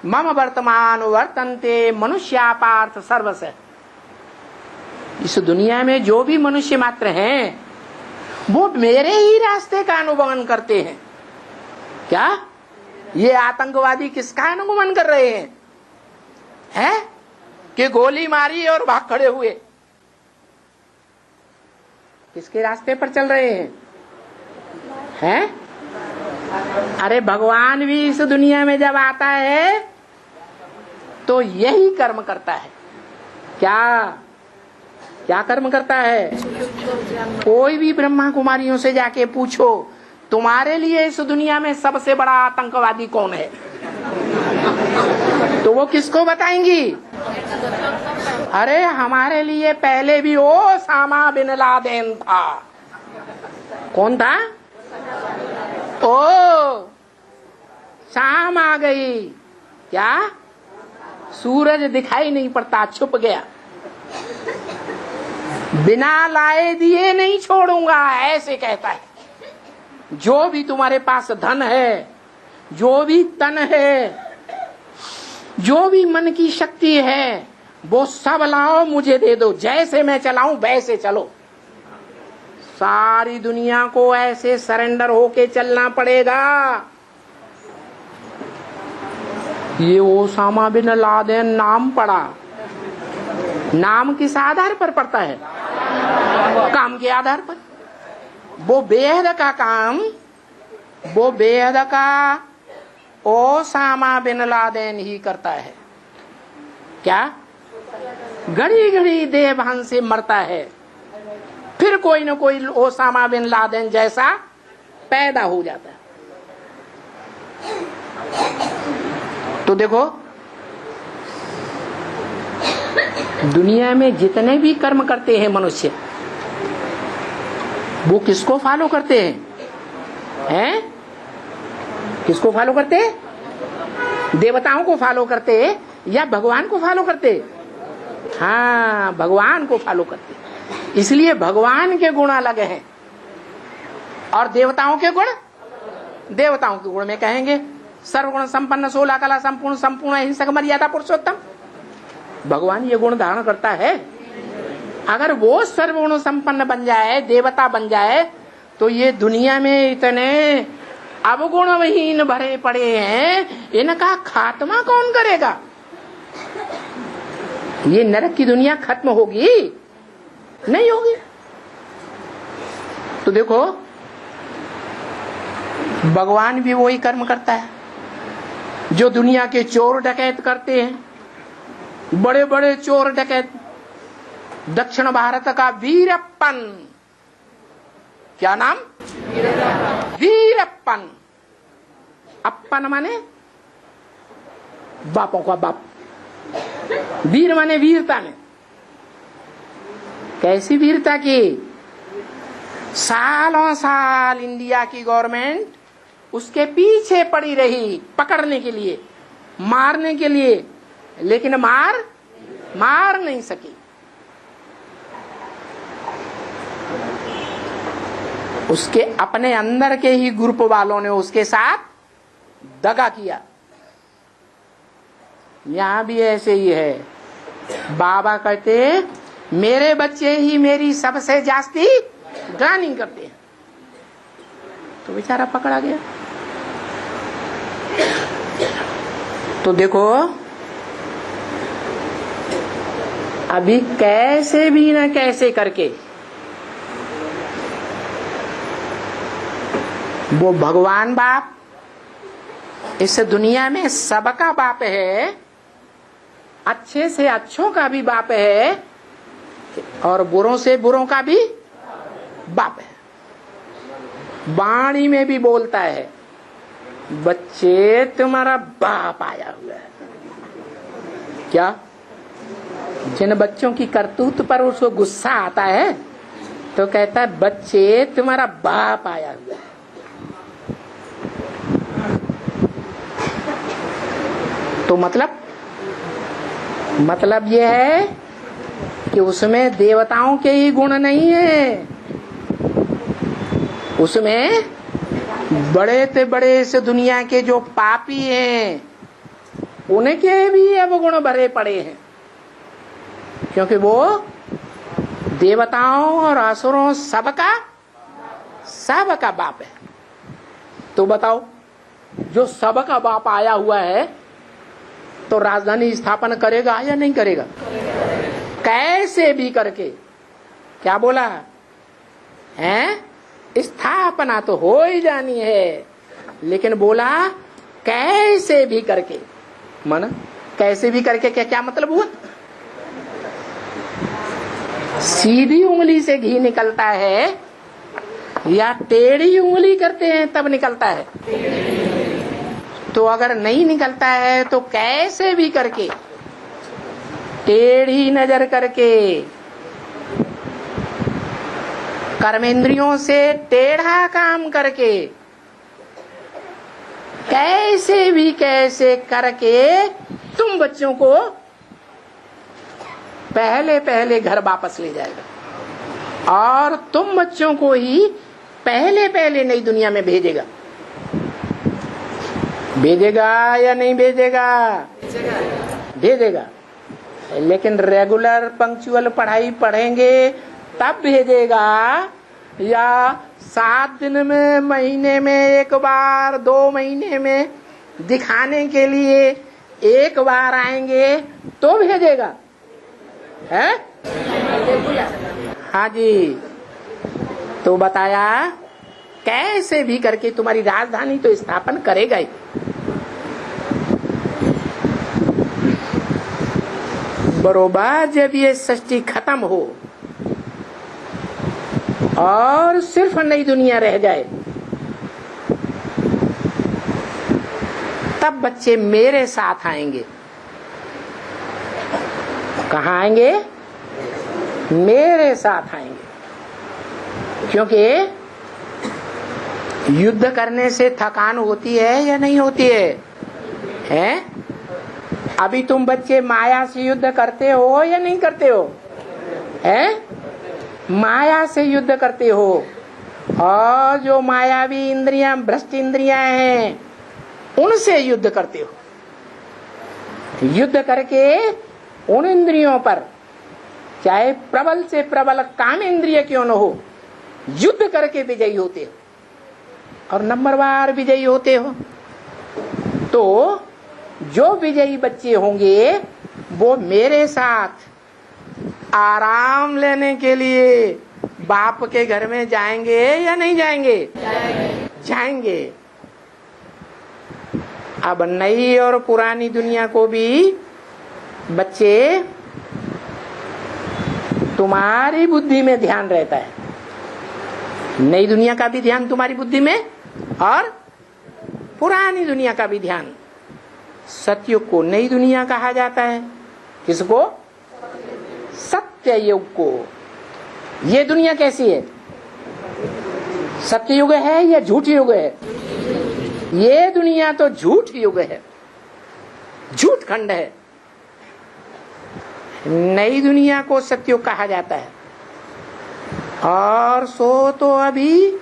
मम वर्तमान वर्तन्ते मनुष्या पार्थ सर्वस। इस दुनिया में जो भी मनुष्य मात्र हैं वो मेरे ही रास्ते का अनुगमन करते हैं। क्या ये आतंकवादी किसका अनुगमन कर रहे हैं? हैं कि गोली मारी और भाग खड़े हुए? किसके रास्ते पर चल रहे हैं? हैं? अरे भगवान भी इस दुनिया में जब आता है तो यही कर्म करता है। क्या क्या कर्म करता है? कोई भी ब्रह्मा कुमारियों से जाके पूछो तुम्हारे लिए इस दुनिया में सबसे बड़ा आतंकवादी कौन है, तो वो किसको बताएंगी? अरे हमारे लिए पहले भी ओसामा बिन लादेन था। कौन था? ओ शाम आ गई, क्या सूरज दिखाई नहीं पड़ता, छुप गया, बिना लाए दिए नहीं छोड़ूंगा, ऐसे कहता है। जो भी तुम्हारे पास धन है, जो भी तन है, जो भी मन की शक्ति है, वो सब लाओ मुझे दे दो, जैसे मैं चलाऊं वैसे चलो। सारी दुनिया को ऐसे सरेंडर होके चलना पड़ेगा। ये ओसामा बिन लादेन नाम पड़ा, नाम किस आधार पर पड़ता है? काम के आधार पर। वो बेहद का काम, वो बेहद का ओसामा बिन लादेन ही करता है। क्या? घड़ी घड़ी देवभान से मरता है, फिर कोई न कोई ओसामा बिन लादेन जैसा पैदा हो जाता है। तो देखो दुनिया में जितने भी कर्म करते हैं मनुष्य, वो किसको फॉलो करते हैं? किसको फॉलो करते? देवताओं को फॉलो करते या भगवान को फॉलो करते? हाँ, भगवान को फॉलो करते। इसलिए भगवान के गुण अलग हैं और देवताओं के गुण, देवताओं के गुण में कहेंगे सर्वगुण संपन्न 16 कला संपूर्ण संपूर्ण अहिंसक मर्यादा पुरुषोत्तम। भगवान ये गुण धारण करता है। अगर वो सर्वगुण संपन्न बन जाए, देवता बन जाए, तो ये दुनिया में इतने अवगुणहीन भरे पड़े हैं, इनका खात्मा कौन करेगा? ये नरक की दुनिया खत्म होगी? नहीं होगी। तो देखो भगवान भी वही कर्म करता है जो दुनिया के चोर डकैत करते हैं। बड़े बड़े चोर डकैत, दक्षिण भारत का वीरप्पन, क्या नाम? वीरप्पन। अप्पन माने बापों का बाप, वीर माने वीरता में। कैसी वीरता की? सालों साल इंडिया की गवर्नमेंट उसके पीछे पड़ी रही पकड़ने के लिए, मारने के लिए, लेकिन मार नहीं सकी। उसके अपने अंदर के ही ग्रुप वालों ने उसके साथ दगा किया। यहां भी ऐसे ही है। बाबा कहते मेरे बच्चे ही मेरी सबसे जास्ती गानी करते हैं, तो बेचारा पकड़ा गया। तो देखो अभी कैसे भी ना कैसे करके वो भगवान बाप इस दुनिया में सबका बाप है, अच्छे से अच्छों का भी बाप है और बुरों से बुरों का भी बाप है। वाणी में भी बोलता है बच्चे तुम्हारा बाप आया हुआ है। क्या? जिन बच्चों की करतूत पर उसको गुस्सा आता है तो कहता है बच्चे तुम्हारा बाप आया हुआ है। तो मतलब यह है कि उसमें देवताओं के ही गुण नहीं है, उसमें बड़े से बड़े इस दुनिया के जो पापी हैं, उनके भी अवगुण भरे पड़े हैं, क्योंकि वो देवताओं और असुरों सबका बाप है। तो बताओ, जो सबका बाप आया हुआ है तो राजधानी स्थापन करेगा या नहीं करेगा? कैसे भी करके। क्या बोला है? स्थापना तो हो ही जानी है, लेकिन बोला कैसे भी करके। मन कैसे भी करके क्या मतलब हुआ? सीधी उंगली से घी निकलता है या टेढ़ी उंगली करते हैं तब निकलता है? तो अगर नहीं निकलता है तो कैसे भी करके, टेढ़ी नजर करके, कर्मेंद्रियों से टेढ़ा काम करके, कैसे भी कैसे करके तुम बच्चों को पहले घर वापस ले जाएगा और तुम बच्चों को ही पहले नई दुनिया में भेजेगा। भेजेगा या नहीं भेजेगा? भेजेगा। लेकिन रेगुलर पंक्चुअल पढ़ाई पढ़ेंगे तब भेजेगा, या 7 दिन में, महीने में एक बार, 2 महीने में दिखाने के लिए एक बार आएंगे तो भेजेगा? है? हाँ जी। तो बताया कैसे भी करके तुम्हारी राजधानी तो स्थापन करेगा ही। बरोबर जब ये सृष्टि खत्म हो और सिर्फ नई दुनिया रह जाए, तब बच्चे मेरे साथ आएंगे। कहाँ आएंगे? मेरे साथ आएंगे। क्योंकि युद्ध करने से थकान होती है या नहीं होती है? हैं? अभी तुम बच्चे माया से युद्ध करते हो या नहीं करते हो? हैं? माया से युद्ध करते हो, और जो मायावी इंद्रियां, भ्रष्ट इंद्रियां हैं, उनसे युद्ध करते हो। युद्ध करके उन इंद्रियों पर, चाहे प्रबल से प्रबल काम इंद्रिय क्यों न हो, युद्ध करके विजयी होते हो और नंबरवार विजयी होते हो। तो जो विजयी बच्चे होंगे वो मेरे साथ आराम लेने के लिए बाप के घर में जाएंगे या नहीं जाएंगे? जाएंगे। अब नई और पुरानी दुनिया को भी बच्चे, तुम्हारी बुद्धि में ध्यान रहता है, नई दुनिया का भी ध्यान तुम्हारी बुद्धि में और पुरानी दुनिया का भी ध्यान। सतयुग को नई दुनिया कहा जाता है। किसको? सत्य युग को। ये दुनिया कैसी है? सत्य युग है या झूठ युग है? ये दुनिया तो झूठ युग है, झूठ खंड है। नई दुनिया को सत्युग कहा जाता है। और सो तो अभी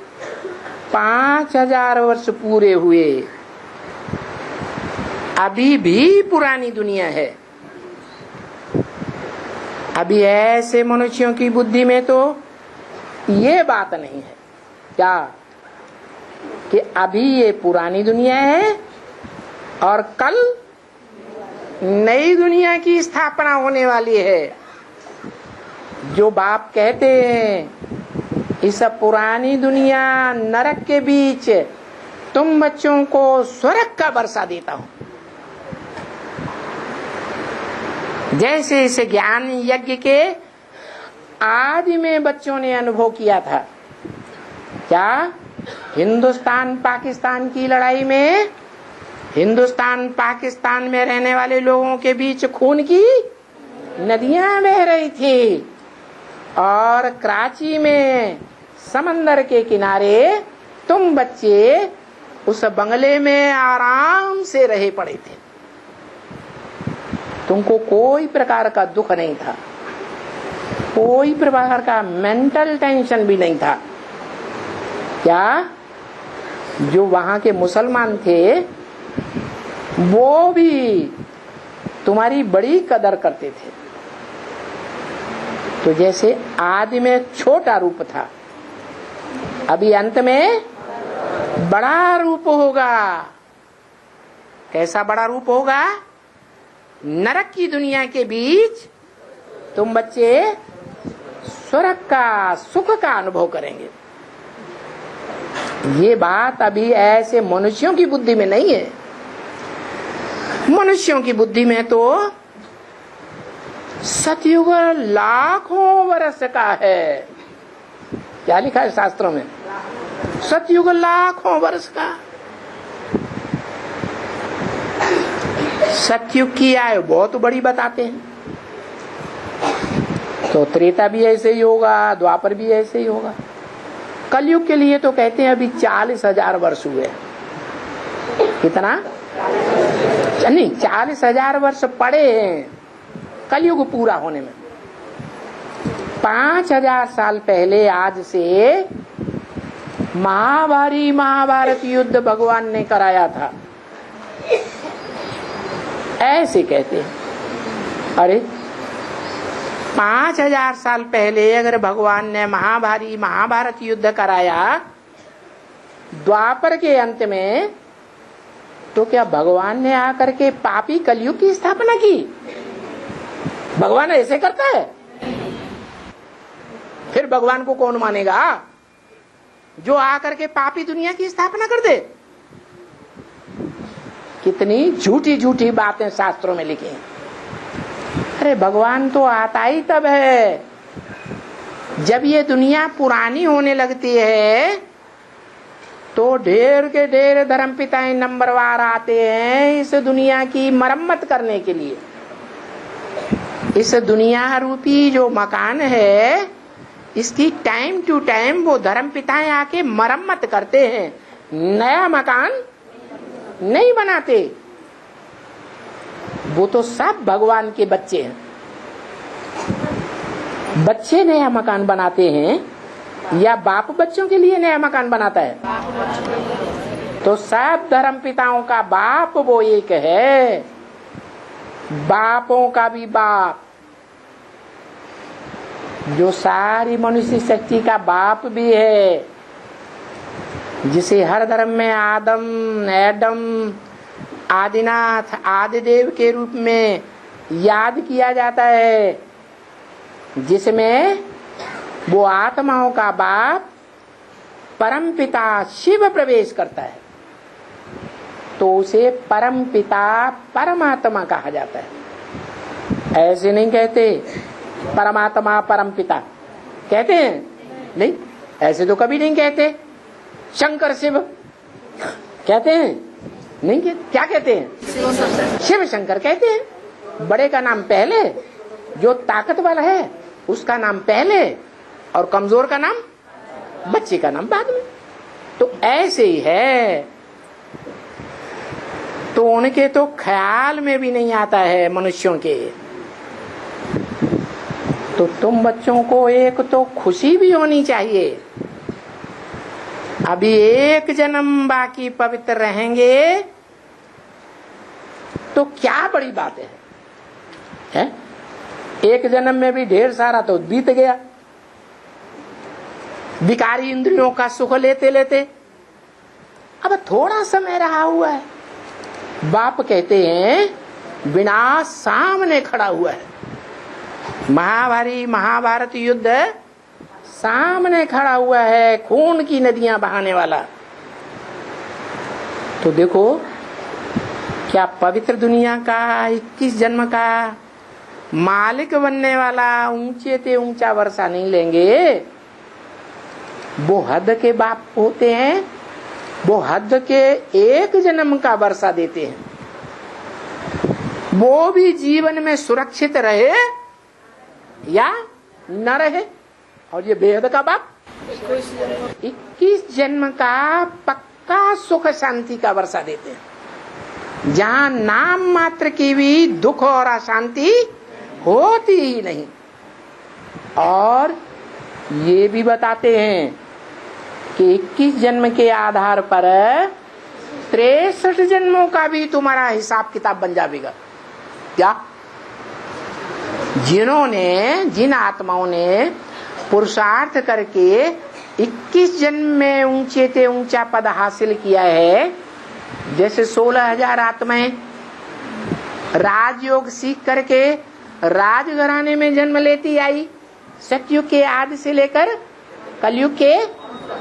5000 वर्ष पूरे हुए, अभी भी पुरानी दुनिया है। अभी ऐसे मनुष्यों की बुद्धि में तो ये बात नहीं है क्या कि अभी ये पुरानी दुनिया है और कल नई दुनिया की स्थापना होने वाली है। जो बाप कहते हैं इस पुरानी दुनिया नरक के बीच तुम बच्चों को स्वर्ग का वर्षा देता हूं, जैसे इस ज्ञान यज्ञ के आदि में बच्चों ने अनुभव किया था। क्या हिंदुस्तान पाकिस्तान की लड़ाई में हिंदुस्तान पाकिस्तान में रहने वाले लोगों के बीच खून की नदियां बह रही थी और कराची में समंदर के किनारे तुम बच्चे उस बंगले में आराम से रहे पड़े थे। तुमको कोई प्रकार का दुख नहीं था, कोई प्रकार का मेंटल टेंशन भी नहीं था। क्या जो वहां के मुसलमान थे वो भी तुम्हारी बड़ी कदर करते थे। तो जैसे आदि में छोटा रूप था, अभी अंत में बड़ा रूप होगा। कैसा बड़ा रूप होगा? नरक की दुनिया के बीच तुम बच्चे स्वर्ग का, सुख का अनुभव करेंगे। ये बात अभी ऐसे मनुष्यों की बुद्धि में नहीं है। मनुष्यों की बुद्धि में तो सतयुग लाखों वर्ष का है। क्या लिखा है शास्त्रों में? सतयुग लाखों वर्ष का। सतयुग की आयु बहुत बड़ी बताते हैं। तो त्रेता भी ऐसे ही होगा, द्वापर भी ऐसे ही होगा। कलयुग के लिए तो कहते हैं अभी 40,000 वर्ष हुए। कितना? नहीं, 40,000 वर्ष पड़े हैं कलयुग पूरा होने में। 5,000 साल पहले आज से महाभारत युद्ध भगवान ने कराया था, ऐसे कहते हैं। अरे 5,000 साल पहले अगर भगवान ने महाभारत युद्ध कराया द्वापर के अंत में, तो क्या भगवान ने आकर के पापी कलयुग की स्थापना की? भगवान ऐसे करता है? फिर भगवान को कौन मानेगा जो आकर के पापी दुनिया की स्थापना कर दे? कितनी झूठी झूठी बातें शास्त्रों में लिखी हैं। अरे भगवान तो आता ही तब है जब ये दुनिया पुरानी होने लगती है, तो ढेर के ढेर धर्मपिताएं नंबरवार आते हैं इस दुनिया की मरम्मत करने के लिए। इस दुनिया रूपी जो मकान है, इसकी टाइम टू टाइम वो धर्मपिताएं आके मरम्मत करते हैं, नया मकान नहीं बनाते। वो तो सब भगवान के बच्चे हैं। बच्चे नया मकान बनाते हैं या बाप बच्चों के लिए नया मकान बनाता है? तो सब धर्म पिताओं का बाप वो एक है, बापों का भी बाप, जो सारी मनुष्य शक्ति का बाप भी है, जिसे हर धर्म में आदम, एडम, आदिनाथ, आदिदेव के रूप में याद किया जाता है, जिसमें वो आत्माओं का बाप परम पिता शिव प्रवेश करता है, तो उसे परम पिता परमात्मा कहा जाता है। ऐसे नहीं कहते परमात्मा परम पिता, कहते हैं? नहीं, ऐसे तो कभी नहीं कहते। शंकर शिव कहते हैं? नहीं कहते। क्या कहते हैं? शिव शंकर कहते हैं। बड़े का नाम पहले, जो ताकतवर है उसका नाम पहले, और कमजोर का नाम, बच्चे का नाम बाद में। तो ऐसे ही है। तो उनके तो ख्याल में भी नहीं आता है मनुष्यों के। तो तुम बच्चों को एक तो खुशी भी होनी चाहिए, अभी एक जन्म बाकी पवित्र रहेंगे, तो क्या बड़ी बात है? एक जन्म में भी ढेर सारा तो बीत गया, विकारी इंद्रियों का सुख लेते लेते। अब थोड़ा समय रहा हुआ है। बाप कहते हैं विनाश सामने खड़ा हुआ है। महाभारत युद्ध सामने खड़ा हुआ है, खून की नदियां बहाने वाला। तो देखो, क्या पवित्र दुनिया का 21 जन्म का मालिक बनने वाला ऊंचे ते ऊंचा वर्षा नहीं लेंगे? वो हद के बाप होते हैं, वो हद के एक जन्म का वर्षा देते हैं। वो भी जीवन में सुरक्षित रहे या न रहे। और ये बेहद का बाप 21 जन्म का पक्का सुख शांति का वर्षा देते हैं, जहां नाम मात्र की भी दुख और अशांति होती ही नहीं। और ये भी बताते हैं कि 21 जन्म के आधार पर 63 जन्मों का भी तुम्हारा हिसाब किताब बन जाएगा। क्या? जिन आत्माओं ने पुरुषार्थ करके 21 जन्म में ऊंचे से ऊंचा पद हासिल किया है, जैसे 16,000 आत्माएं राजयोग सीख करके राजघराने में जन्म लेती आई, सतयुग के आदि से लेकर कलयुग के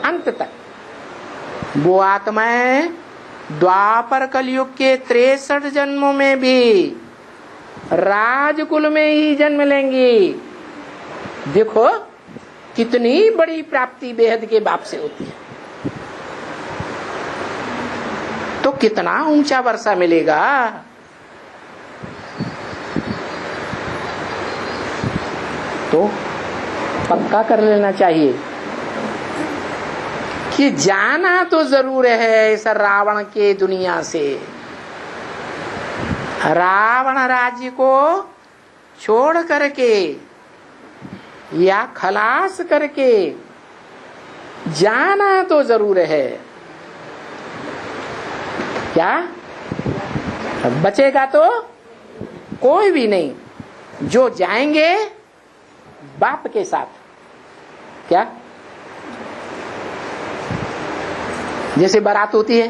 अंत तक। वो आत्माएं द्वापर कलयुग के 63 जन्मों में भी राजकुल में ही जन्म लेंगी। देखो कितनी बड़ी प्राप्ति बेहद के बाप से होती है, तो कितना ऊंचा वर्षा मिलेगा। तो पक्का कर लेना चाहिए कि जाना तो जरूर है इस रावण के दुनिया से। रावण राज्य को छोड़ करके या खलास करके जाना तो जरूर है। क्या बचेगा? तो कोई भी नहीं। जो जाएंगे बाप के साथ। क्या? जैसे बारात होती है,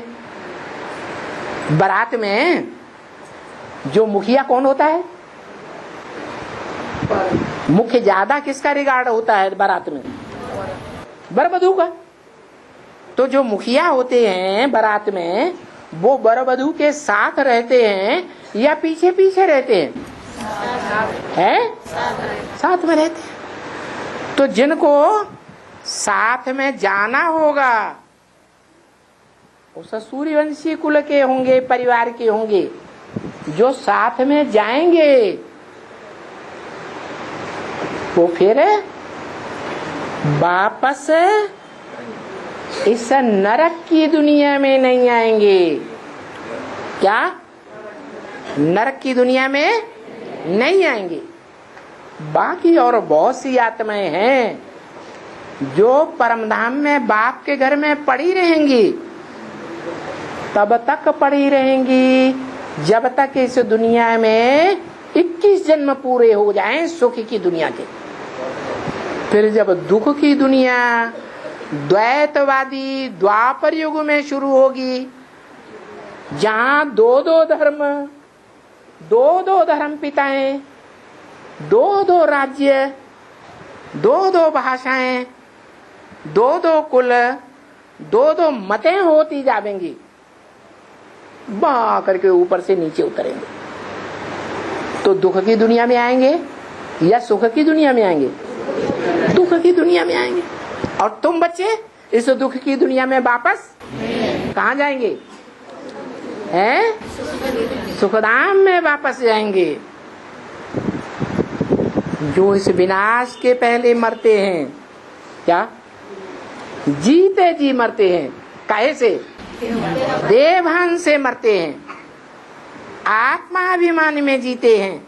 बारात में जो मुखिया कौन होता है? मुख्य ज्यादा किसका रिगार्ड होता है बारात में? वर-वधू का। तो जो मुखिया होते हैं बारात में, वो वर-वधू के साथ रहते हैं या पीछे पीछे रहते हैं? साथ में रहते हैं। तो जिनको साथ में जाना होगा वो सूर्यवंशी कुल के होंगे, परिवार के होंगे, जो साथ में जाएंगे वो फिर वापस इस नरक की दुनिया में नहीं आएंगे। क्या? नरक की दुनिया में नहीं आएंगे। बाकी और बहुत सी आत्माएं हैं जो परमधाम में बाप के घर में पड़ी रहेंगी, तब तक पड़ी रहेंगी जब तक इस दुनिया में 21 जन्म पूरे हो जाएं सुख की दुनिया के। फिर जब दुख की दुनिया द्वैतवादी द्वापर युग में शुरू होगी, जहां दो दो धर्म पिताएं, दो राज्य, दो भाषाएं, दो कुल, दो मतें होती जाएंगी, बा करके ऊपर से नीचे उतरेंगे। तो दुख की दुनिया में आएंगे या सुख की दुनिया में आएंगे? दुख की दुनिया में आएंगे। और तुम बच्चे इस दुख की दुनिया में वापस कहाँ जाएंगे? सुखधाम में वापस जाएंगे। जो इस विनाश के पहले मरते हैं, क्या जीते जी मरते हैं? काहे से? देवभान से मरते हैं, आत्माभिमान में जीते हैं।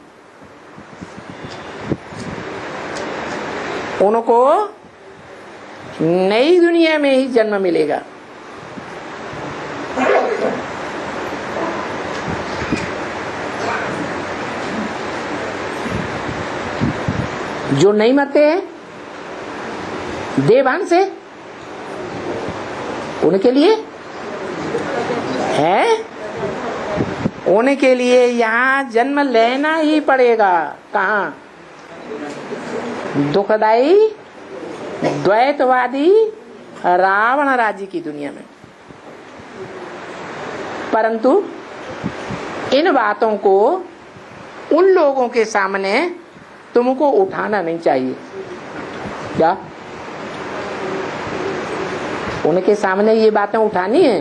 उनको नई दुनिया में ही जन्म मिलेगा। जो नहीं मरते हैं देवभान से, उनके लिए है, उनके लिए यहाँ जन्म लेना ही पड़ेगा। कहाँ? दुखदाई द्वैतवादी रावण राज्य की दुनिया में। परंतु इन बातों को उन लोगों के सामने तुमको उठाना नहीं चाहिए। क्या? उनके सामने ये बातें उठानी है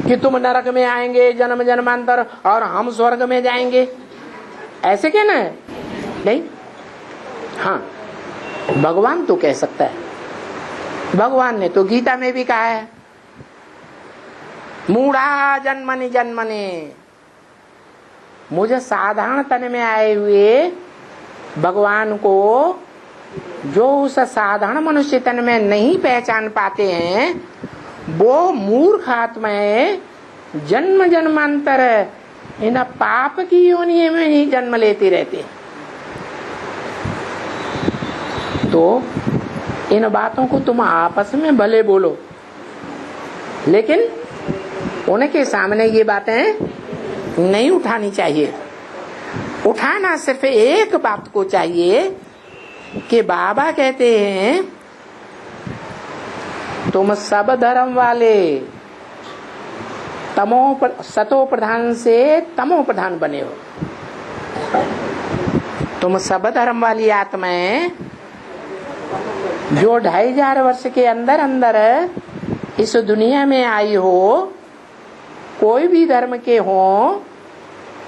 कि तुम नरक में आएंगे जन्म जन्मांतर और हम स्वर्ग में जाएंगे, ऐसे कहना है? नहीं। हाँ, भगवान तो कह सकता है। भगवान ने तो गीता में भी कहा है, मूढ़ा जन्मनि जन्मने। मुझे साधारण तन में आए हुए भगवान को जो उस साधारण मनुष्य तन में नहीं पहचान पाते हैं, वो मूर्ख आत्माएं जन्म जन्मांतर इन पाप की योनि में ही जन्म लेते रहते। तो इन बातों को तुम आपस में भले बोलो, लेकिन उनके सामने ये बातें नहीं उठानी चाहिए। उठाना सिर्फ एक बात को चाहिए कि बाबा कहते हैं तुम सब धर्म वाले सतो प्रधान से तमो प्रधान बने हो। तुम सब धर्म वाली आत्माएं जो 2500 वर्ष के अंदर अंदर इस दुनिया में आई हो, कोई भी धर्म के हो,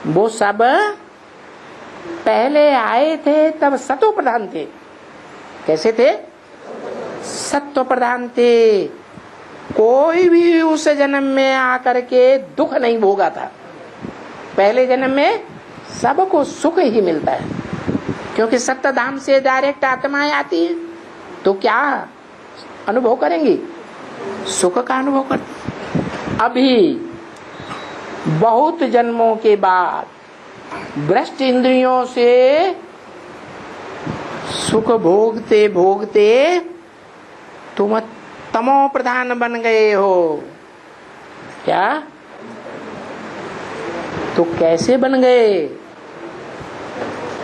वो सब पहले आए थे तब सतो प्रधान थे। कैसे थे? सत्व प्रधान थे। कोई भी उस जन्म में आकर के दुख नहीं भोगा था। पहले जन्म में सबको सुख ही मिलता है, क्योंकि सत्य धाम से डायरेक्ट आत्माएं आती हैं, तो क्या अनुभव करेंगी? सुख का अनुभव करते। अभी बहुत जन्मों के बाद भ्रष्ट इंद्रियों से सुख भोगते भोगते तुम तमो प्रधान बन गए हो। क्या? तो कैसे बन गए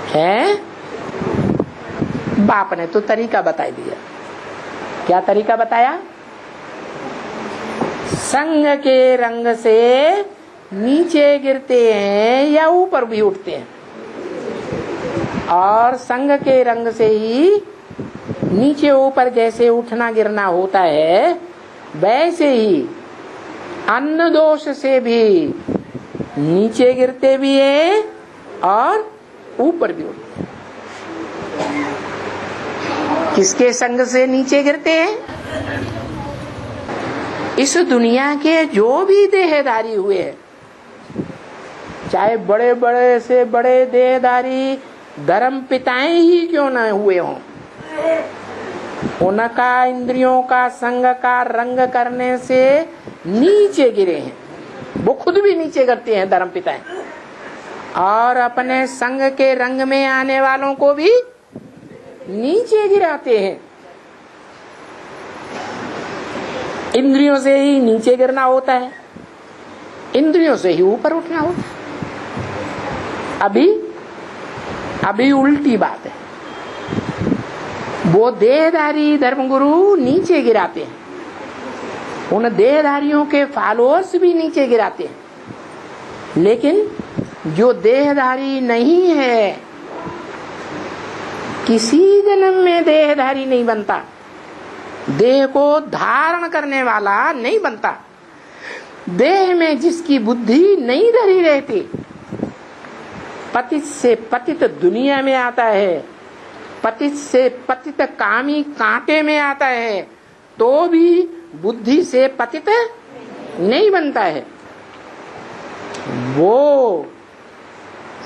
हैं? बाप ने तो तरीका बता दिया। क्या तरीका बताया? संग के रंग से नीचे गिरते हैं या ऊपर भी उठते हैं, और संग के रंग से ही नीचे ऊपर जैसे उठना गिरना होता है, वैसे ही अन्न दोष से भी नीचे गिरते भी है और ऊपर भी उठते हैं। किसके संग से नीचे गिरते हैं? इस दुनिया के जो भी देहधारी हुए हैं, चाहे बड़े बड़े से बड़े देहधारी धर्म पिताएं ही क्यों न हुए हों, उनका इंद्रियों का संग का रंग करने से नीचे गिरे हैं। वो खुद भी नीचे गिरते हैं धर्म पिताएं, और अपने संग के रंग में आने वालों को भी नीचे गिराते हैं। इंद्रियों से ही नीचे गिरना होता है, इंद्रियों से ही ऊपर उठना होता है। अभी उल्टी बात है। वो देहधारी धर्मगुरु नीचे गिराते हैं, उन देहधारियों के फॉलोअर्स भी नीचे गिराते हैं। लेकिन जो देहधारी नहीं है, किसी जन्म में देहधारी नहीं बनता, देह को धारण करने वाला नहीं बनता, देह में जिसकी बुद्धि नहीं धरी रहती, पतित से पतित दुनिया में आता है, पतित से पतित कामी कांटे में आता है, तो भी बुद्धि से पतित नहीं बनता है। वो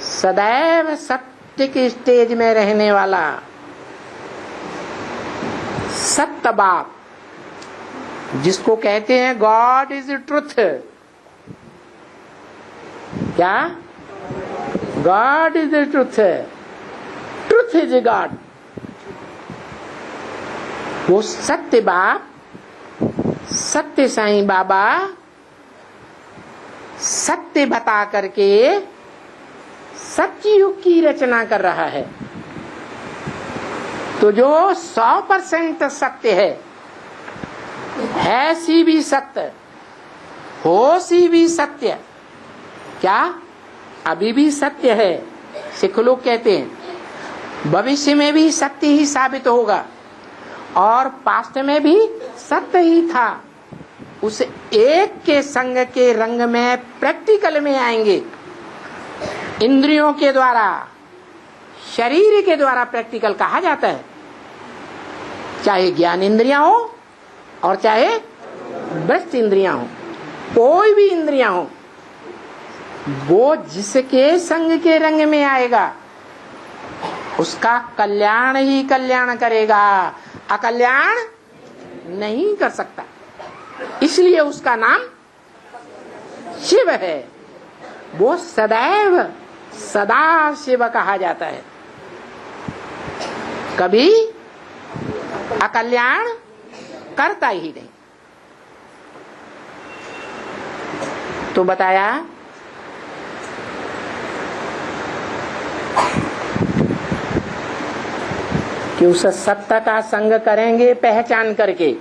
सदैव सत्य के स्टेज में रहने वाला सत्य बाप, जिसको कहते हैं गॉड इज ट्रुथ। क्या? God is truth, truth is God. वो सत्य बाप, सत्य साईं बाबा सत्य बता करके सत्ययुग की रचना कर रहा है। तो जो 100% सत्य है सी भी सत्य, हो सी भी सत्य। क्या? अभी भी सत्य है। सिख लोग कहते हैं भविष्य में भी सत्य ही साबित होगा, और पास्ट में भी सत्य ही था। उस एक के संग के रंग में प्रैक्टिकल में आएंगे, इंद्रियों के द्वारा, शरीर के द्वारा प्रैक्टिकल कहा जाता है। चाहे ज्ञान इंद्रियां हो और चाहे भ्रष्ट इंद्रियां हो, कोई भी इंद्रियां हो, वो जिसके संग के रंग में आएगा उसका कल्याण ही कल्याण करेगा, अकल्याण नहीं कर सकता। इसलिए उसका नाम शिव है। वो सदैव सदा शिव कहा जाता है, कभी अकल्याण करता ही नहीं। तो बताया कि उस सत्ता का संग करेंगे पहचान करके।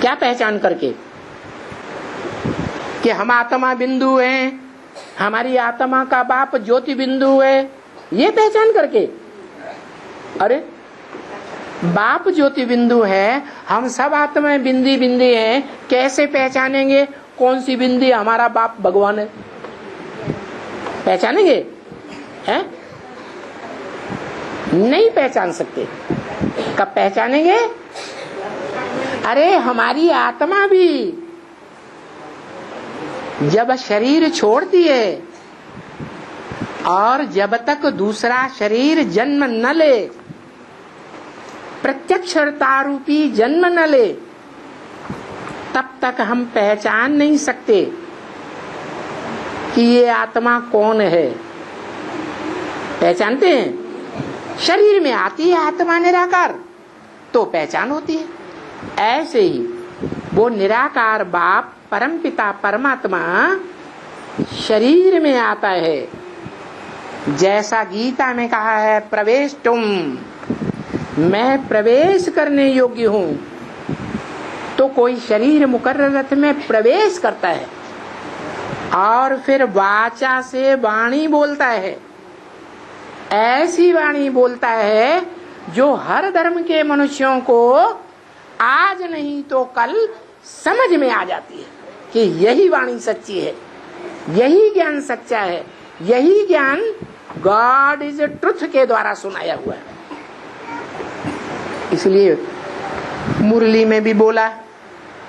क्या पहचान करके? कि हम आत्मा बिंदु हैं, हमारी आत्मा का बाप ज्योति बिंदु है, ये पहचान करके। अरे बाप ज्योति बिंदु है, हम सब आत्माएं बिंदी बिंदी हैं, कैसे पहचानेंगे कौन सी बिंदी हमारा बाप भगवान है? पहचानेंगे? हैं? नहीं पहचान सकते। कब पहचानेंगे? अरे हमारी आत्मा भी जब शरीर छोड़ती है और जब तक दूसरा शरीर जन्म न ले, प्रत्यक्षता रूपी जन्म न ले, तब तक हम पहचान नहीं सकते कि ये आत्मा कौन है। पहचानते हैं? शरीर में आती है आत्मा निराकार तो पहचान होती है। ऐसे ही वो निराकार बाप परमपिता परमात्मा शरीर में आता है। जैसा गीता में कहा है, प्रवेश तुम, मैं प्रवेश करने योग्य हूं। तो कोई शरीर मुकर्ररत में प्रवेश करता है और फिर वाचा से वाणी बोलता है। ऐसी वाणी बोलता है जो हर धर्म के मनुष्यों को आज नहीं तो कल समझ में आ जाती है कि यही वाणी सच्ची है, यही ज्ञान सच्चा है, यही ज्ञान गॉड इज ट्रुथ के द्वारा सुनाया हुआ है। इसलिए मुरली में भी बोला,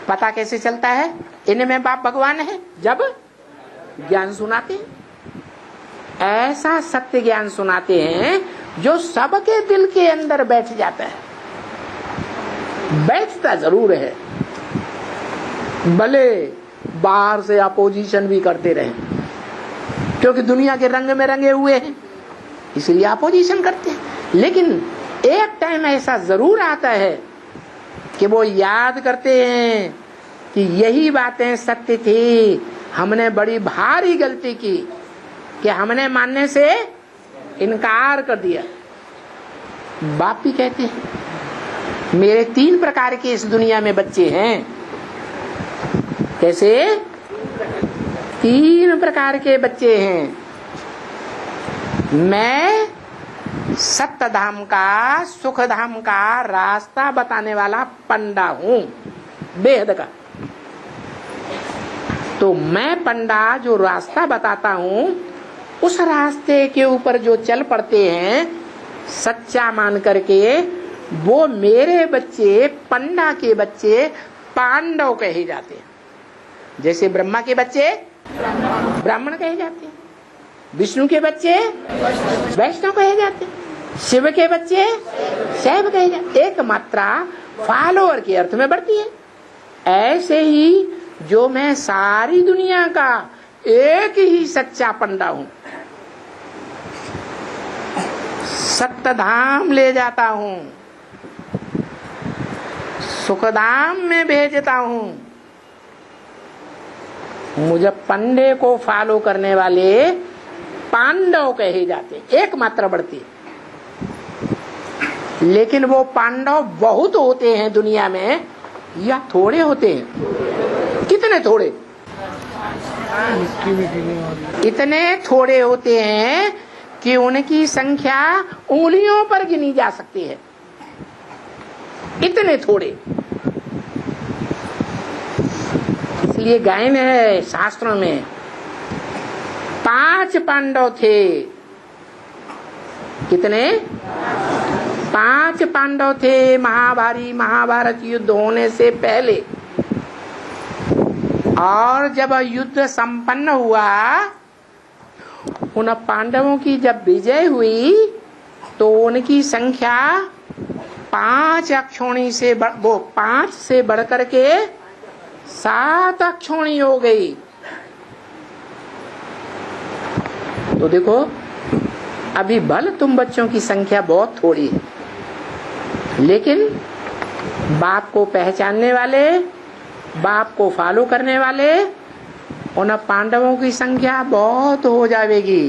पता कैसे चलता है इनमें बाप भगवान है? जब ज्ञान सुनाते हैं, ऐसा सत्य ज्ञान सुनाते हैं जो सबके दिल के अंदर बैठ जाता है। बैठता जरूर है, भले बाहर से अपोजिशन भी करते रहे, क्योंकि दुनिया के रंग में रंगे हुए हैं इसलिए अपोजिशन करते हैं। लेकिन एक टाइम ऐसा जरूर आता है कि वो याद करते हैं कि यही बातें सत्य थी, हमने बड़ी भारी गलती की कि हमने मानने से इनकार कर दिया। बाप भी कहते हैं मेरे 3 प्रकार के इस दुनिया में बच्चे हैं। कैसे? 3 प्रकार के बच्चे हैं। मैं सत्य धाम का, सुख धाम का रास्ता बताने वाला पंडा हूं, बेहद का। तो मैं पंडा जो रास्ता बताता हूं, उस रास्ते के ऊपर जो चल पड़ते हैं सच्चा मान करके, वो मेरे बच्चे, पंडा के बच्चे पांडव कहे जाते हैं। जैसे ब्रह्मा के बच्चे ब्राह्मण कहे जाते हैं, विष्णु के बच्चे वैष्णव कहे जाते हैं, शिव के बच्चे शैव कहे जाते हैं। एक मात्रा फॉलोअर के अर्थ में बढ़ती है। ऐसे ही जो मैं सारी दुनिया का एक ही सच्चा पंडा हूं, सत्य धाम ले जाता हूं, सुखधाम में भेजता हूं। मुझे पंडे को फॉलो करने वाले पांडव कहे जाते। एक मात्रा बढ़ती। लेकिन वो पांडव बहुत होते हैं दुनिया में या थोड़े होते हैं? कितने थोड़े? इतने थोड़े होते हैं कि उनकी संख्या उंगलियों पर गिनी जा सकती है। इतने थोड़े। इसलिए गायन है शास्त्रों में 5 पांडव थे। कितने? 5 पांडव थे महाभारत युद्ध होने से पहले। और जब युद्ध संपन्न हुआ, उन पांडवों की जब विजय हुई तो उनकी संख्या 5 अक्षोणी से वो 5 से बढ़कर के 7 अक्षोणी हो गई। तो देखो अभी भल तुम बच्चों की संख्या बहुत थोड़ी है, लेकिन बाप को पहचानने वाले, बाप को फॉलो करने वाले उन पांडवों की संख्या बहुत हो जाएगी।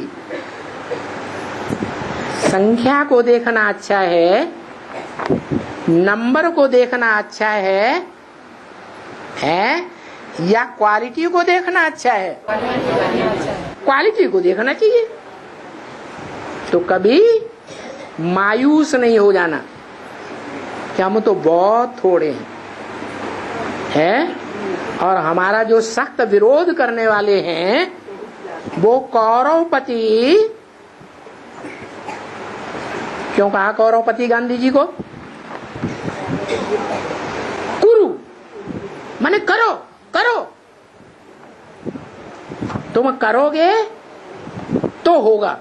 संख्या को देखना अच्छा है, नंबर को देखना अच्छा है या क्वालिटी को देखना अच्छा है? क्वालिटी को देखना चाहिए। तो कभी मायूस नहीं हो जाना कि हम तो बहुत थोड़े हैं और हमारा जो सख्त विरोध करने वाले हैं वो कौरवपति, क्यों कहा कौरवपति गांधी जी को? कुरु माने करो करो, तुम करोगे तो होगा,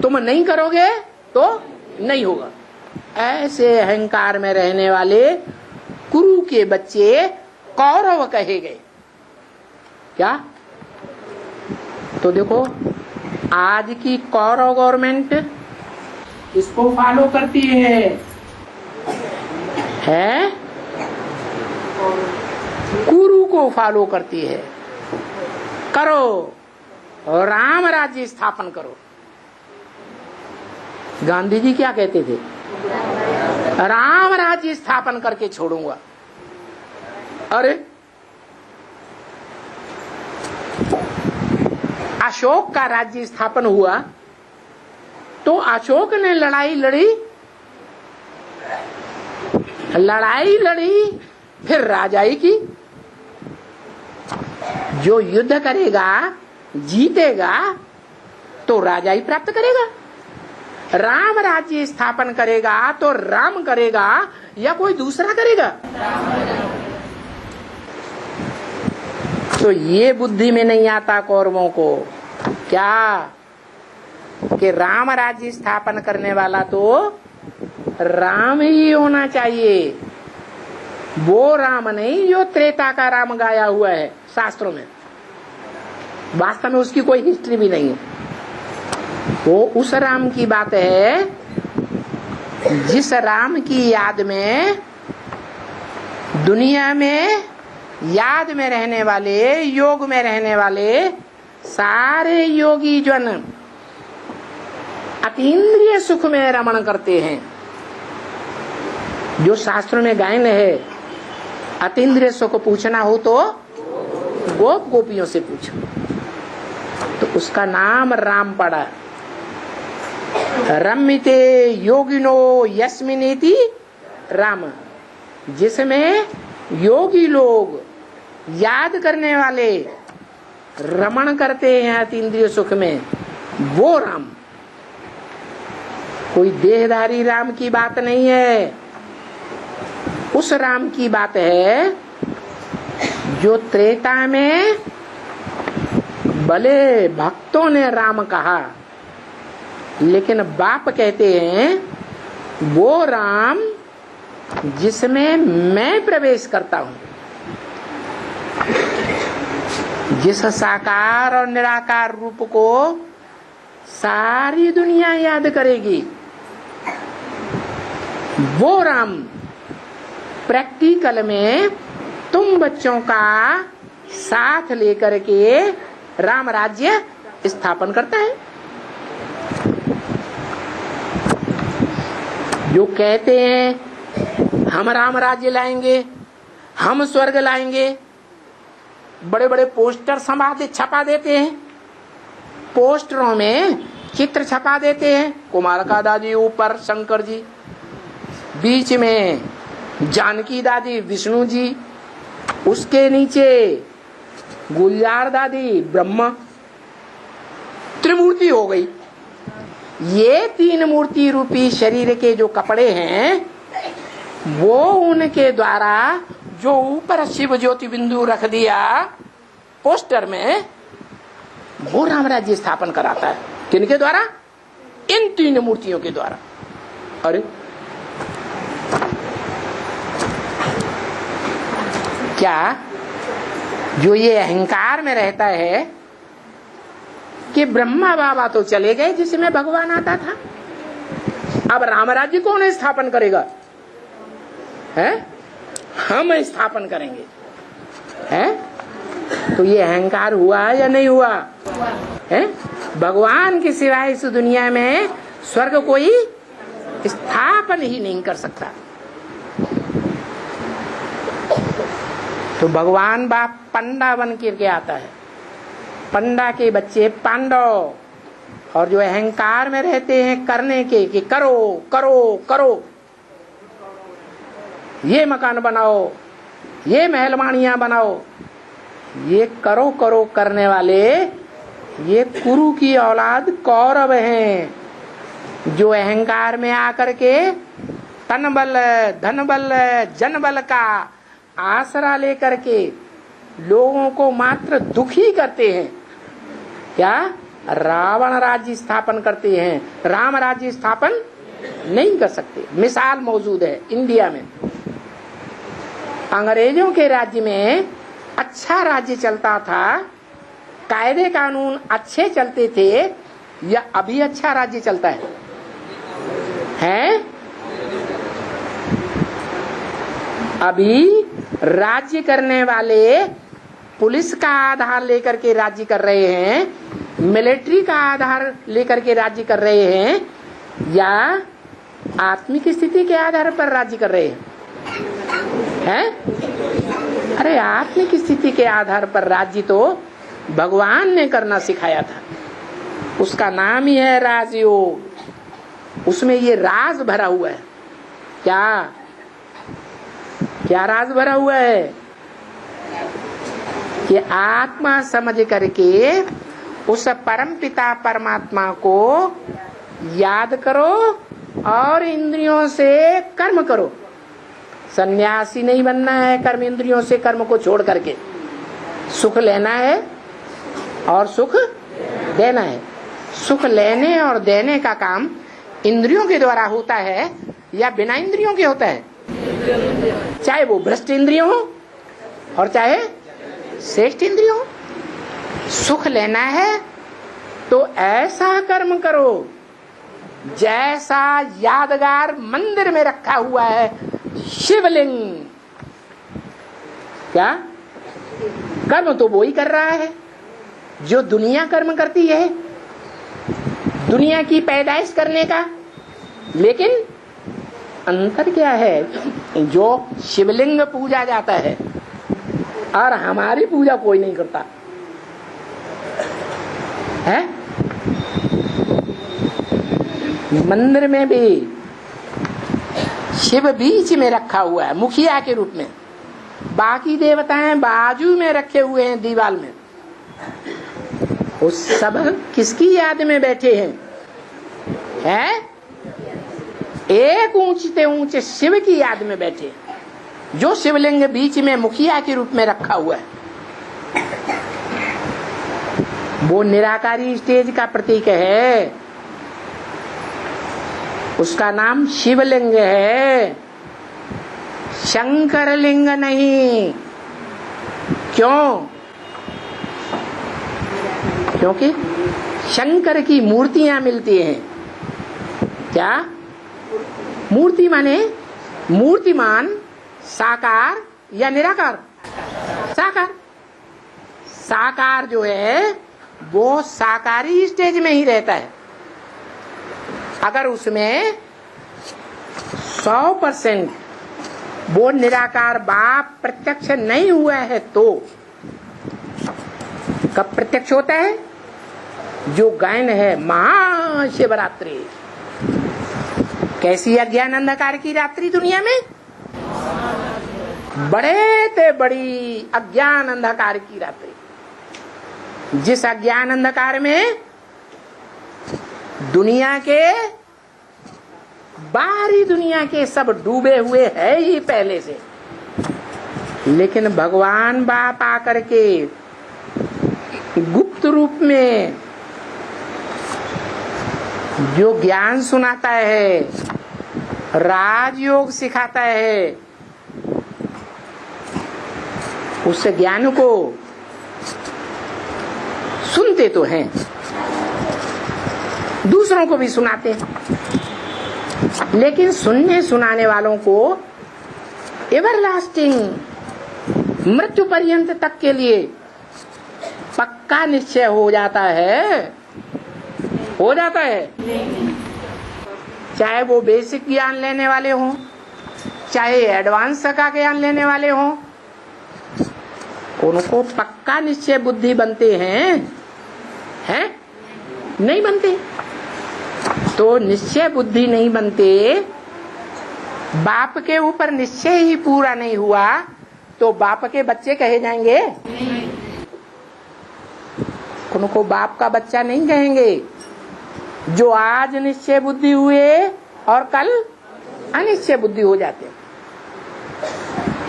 तुम नहीं करोगे तो नहीं होगा। ऐसे अहंकार में रहने वाले कुरु के बच्चे कौरव कहे गए। क्या? तो देखो आज की कौरव गवर्नमेंट इसको फॉलो करती है कुरु को फॉलो करती है। करो और राम राज्य स्थापन करो। गांधी जी क्या कहते थे? राम राज्य स्थापन करके छोड़ूंगा। अरे अशोक का राज्य स्थापन हुआ तो अशोक ने लड़ाई लड़ी फिर राजाई की। जो युद्ध करेगा जीतेगा तो राजाई प्राप्त करेगा। राम राज्य स्थापन करेगा तो राम करेगा या कोई दूसरा करेगा? तो ये बुद्धि में नहीं आता कौरवों को क्या कि राम राज्य स्थापन करने वाला तो राम ही होना चाहिए, वो राम नहीं जो त्रेता का राम गाया हुआ है शास्त्रों में। वास्तव में उसकी कोई हिस्ट्री भी नहीं है। वो उस राम की बात है जिस राम की याद में दुनिया में याद में रहने वाले, योग में रहने वाले सारे योगी जन अतीन्द्रिय सुख में रमण करते हैं। जो शास्त्रों में गायन है, अतीन्द्रिय सुख पूछना हो तो गोप गोपियों से पूछो, तो उसका नाम राम पड़ा। रम्यते योगिनो यस्मिनेति राम, जिसमें योगी लोग याद करने वाले रमण करते हैं अतीन्द्रिय सुख में, वो राम। कोई देहधारी राम की बात नहीं है, उस राम की बात है जो त्रेता में भले भक्तों ने राम कहा, लेकिन बाप कहते हैं वो राम जिसमें मैं प्रवेश करता हूं। जिस साकार और निराकार रूप को सारी दुनिया याद करेगी, वो राम प्रैक्टिकल में तुम बच्चों का साथ लेकर के राम राज्य स्थापन करता है। जो कहते हैं हम राम राज्य लाएंगे, हम स्वर्ग लाएंगे, बड़े बड़े पोस्टर छपा देते हैं, पोस्टरों में चित्र छपा देते हैं, कुमारका दादी ऊपर शंकर जी, बीच में जानकी दादी विष्णु जी, उसके नीचे गुलजार दादी ब्रह्मा, त्रिमूर्ति हो गई। ये तीन मूर्ति रूपी शरीर के जो कपड़े हैं वो उनके द्वारा जो ऊपर शिव ज्योति बिंदु रख दिया पोस्टर में, वो राम राज्य स्थापन कराता है। किनके द्वारा? इन तीन मूर्तियों के द्वारा। अरे क्या जो ये अहंकार में रहता है कि ब्रह्मा बाबा तो चले गए जिसमें भगवान आता था, अब राम राज्य कौन स्थापन करेगा? है हम स्थापन करेंगे। है तो ये अहंकार हुआ या नहीं हुआ? है भगवान के सिवाय इस दुनिया में स्वर्ग कोई स्थापन ही नहीं कर सकता। तो भगवान बाप पंडा बन के आता है, पंडा के बच्चे पांडव, और जो अहंकार में रहते हैं करने के कि करो करो करो, ये मकान बनाओ, ये महलमानियां बनाओ, ये करो करो करने वाले ये कुरु की औलाद कौरव हैं, जो अहंकार में आकर के तन बल धन बल जन बल का आसरा लेकर के लोगों को मात्र दुखी करते हैं। क्या रावण राज्य स्थापन करते हैं, राम राज्य स्थापन नहीं कर सकते। मिसाल मौजूद है इंडिया में, अंग्रेजों के राज्य में अच्छा राज्य चलता था, कायदे कानून अच्छे चलते थे, या अभी अच्छा राज्य चलता है? अभी राज्य करने वाले पुलिस का आधार लेकर के राज्य कर रहे हैं, मिलिट्री का आधार लेकर के राज्य कर रहे हैं, या आत्मिक स्थिति के आधार पर राज्य कर रहे हैं? अरे आत्मिक स्थिति के आधार पर राज्य तो भगवान ने करना सिखाया था, उसका नाम ही है राजयोग। उसमें ये राज भरा हुआ है। क्या क्या राज भरा हुआ है? कि आत्मा समझ करके उस परम पिता परमात्मा को याद करो और इंद्रियों से कर्म करो। सन्यासी नहीं बनना है कर्म इंद्रियों से कर्म को छोड़ करके, सुख लेना है और सुख देना है। सुख लेने और देने का काम इंद्रियों के द्वारा होता है या बिना इंद्रियों के होता है? चाहे वो भ्रष्ट इंद्रियों हो और चाहे श्रेष्ठ इंद्रियों हो। सुख लेना है तो ऐसा कर्म करो जैसा यादगार मंदिर में रखा हुआ है शिवलिंग। क्या कर्म तो वो ही कर रहा है जो दुनिया कर्म करती है, दुनिया की पैदाइश करने का। लेकिन अंतर क्या है? जो शिवलिंग पूजा जाता है और हमारी पूजा कोई नहीं करता है। मंदिर में भी शिव बीच में रखा हुआ है मुखिया के रूप में, बाकी देवताएं बाजू में रखे हुए हैं दीवार में। वो सब किसकी याद में बैठे हैं? एक ऊंचे ऊंचे शिव की याद में बैठे, जो शिवलिंग बीच में मुखिया के रूप में रखा हुआ है। वो निराकारी स्टेज का प्रतीक है, उसका नाम शिवलिंग है, शंकर लिंग नहीं। क्यों? क्योंकि शंकर की मूर्तियां मिलती हैं। क्या मूर्ति माने? मूर्तिमान साकार या निराकार? साकार। साकार जो है वो साकारी स्टेज में ही रहता है। अगर उसमें 100% वो निराकार बाप प्रत्यक्ष नहीं हुआ है तो कब प्रत्यक्ष होता है? जो गायन है महाशिवरात्रि। कैसी अज्ञान अंधकार की रात्रि दुनिया में? बड़े ते बड़ी अज्ञान अंधकार की रात्रि। जिस अज्ञान अंधकार में दुनिया के बाहरी दुनिया के सब डूबे हुए है ही पहले से, लेकिन भगवान बाप आकर के गुप्त रूप में जो ज्ञान सुनाता है, राजयोग सिखाता है, उस ज्ञान को सुनते तो हैं दूसरों को भी सुनाते हैं, लेकिन सुनने सुनाने वालों को एवरलास्टिंग, मृत्यु पर्यंत तक के लिए पक्का निश्चय हो जाता है, चाहे वो बेसिक ज्ञान लेने वाले हों, चाहे एडवांस का ज्ञान लेने वाले हों, उनको पक्का निश्चय बुद्धि बनते हैं नहीं बनते। तो निश्चय बुद्धि नहीं बनते, बाप के ऊपर निश्चय ही पूरा नहीं हुआ तो बाप के बच्चे कहे जाएंगे? उनको बाप का बच्चा नहीं कहेंगे। जो आज निश्चय बुद्धि हुए और कल अनिश्चय बुद्धि हो जाते।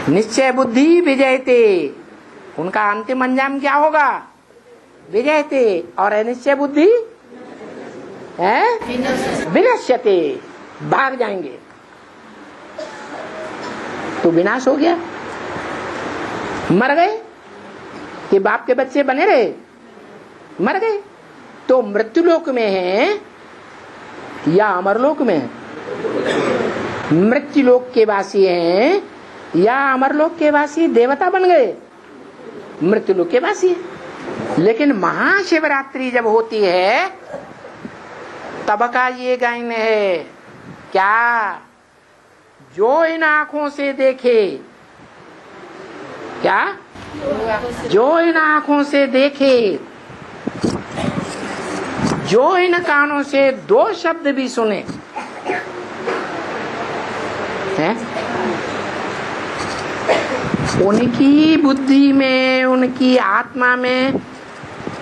निश्चय बुद्धि विजयते, उनका अंतिम अंजाम क्या होगा? विजयते। और अनिश्चय बुद्धि विनश्यते, भाग जाएंगे। तो विनाश हो गया, मर गए कि बाप के बच्चे बने रहे? मर गए। तो मृत्युलोक में है या अमरलोक में है? मृत्युलोक के वासी हैं या अमरलोक के वासी? देवता बन गए, मृत्युलोक के वासी है। लेकिन महाशिवरात्रि जब होती है तब का ये गायन है क्या? जो इन आंखों से देखे, क्या? जो इन आंखों से देखे, जो इन कानों से दो शब्द भी सुने, हैं? उनकी बुद्धि में, उनकी आत्मा में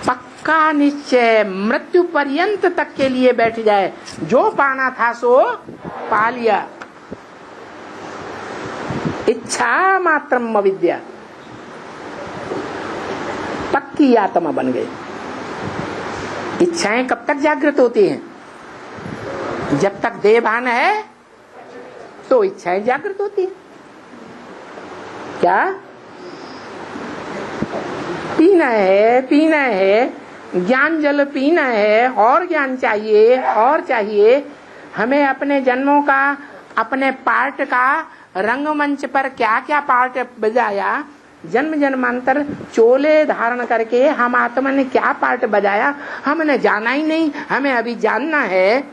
पक्का निश्चय मृत्यु पर्यंत तक के लिए बैठ जाए। जो पाना था सो पा लिया। इच्छा मात्रम अविद्या, पक्की आत्मा बन गई। इच्छाएं कब तक जागृत होती हैं? जब तक देह भान है तो इच्छाएं जागृत होती हैं। क्या? पीना है, ज्ञान जल पीना है, और ज्ञान चाहिए और चाहिए। हमें अपने जन्मों का, अपने पार्ट का रंगमंच पर क्या क्या पार्ट बजाया, जन्म जन्मांतर चोले धारण करके हम आत्मा ने क्या पार्ट बजाया, हमने जाना ही नहीं। हमें अभी जानना है।